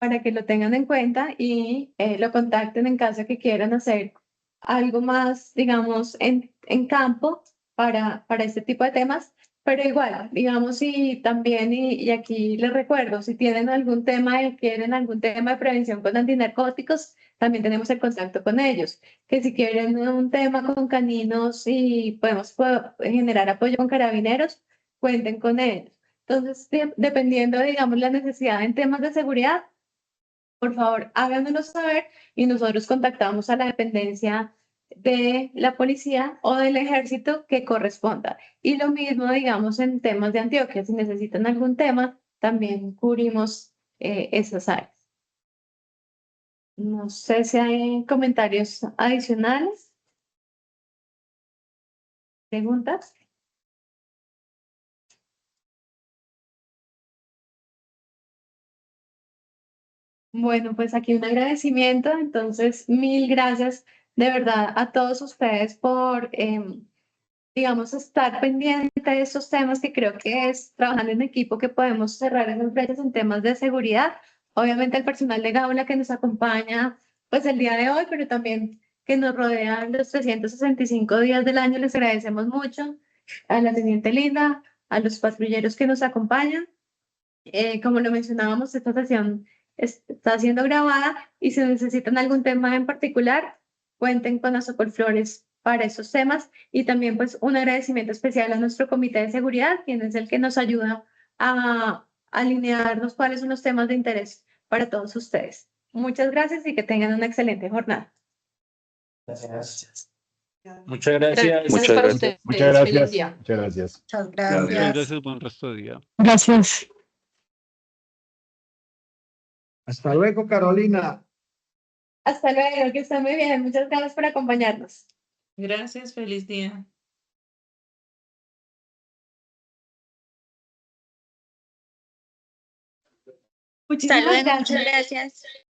para que lo tengan en cuenta y lo contacten en caso de que quieran hacer algo más, digamos, en campo para este tipo de temas. Pero igual, digamos, y también, y aquí les recuerdo, si tienen algún tema y quieren algún tema de prevención con antinarcóticos, también tenemos el contacto con ellos. Que si quieren un tema con caninos y podemos generar apoyo con carabineros, cuenten con ellos. Entonces, dependiendo, digamos, la necesidad en temas de seguridad, por favor, háganoslo saber y nosotros contactamos a la dependencia de la policía o del ejército que corresponda. Y lo mismo, digamos, en temas de Antioquia, si necesitan algún tema, también cubrimos esas áreas. No sé si hay comentarios adicionales. ¿Preguntas? Bueno, pues aquí un agradecimiento. Entonces, mil gracias de verdad a todos ustedes por, digamos, estar pendiente de estos temas que creo que es trabajando en equipo que podemos cerrar esas brechas en temas de seguridad. Obviamente el personal de Gaula que nos acompaña pues el día de hoy, pero también que nos rodea los 365 días del año. Les agradecemos mucho a la teniente Linda, a los patrulleros que nos acompañan. Como lo mencionábamos, esta sesión está siendo grabada y si necesitan algún tema en particular, cuenten con Azocol Flores para esos temas y también pues un agradecimiento especial a nuestro comité de seguridad, quien es el que nos ayuda a alinearnos cuáles son los temas de interés para todos ustedes. Muchas gracias y que tengan una excelente jornada. Gracias. Muchas gracias. Muchas gracias. Muchas gracias. Feliz día. Muchas gracias. Muchas Muchas gracias. gracias, buen resto de día. Gracias. Hasta luego, Carolina. Hasta luego, que estén muy bien. Muchas gracias por acompañarnos. Gracias, feliz día. Muchísimas Hasta luego, gracias. muchas gracias.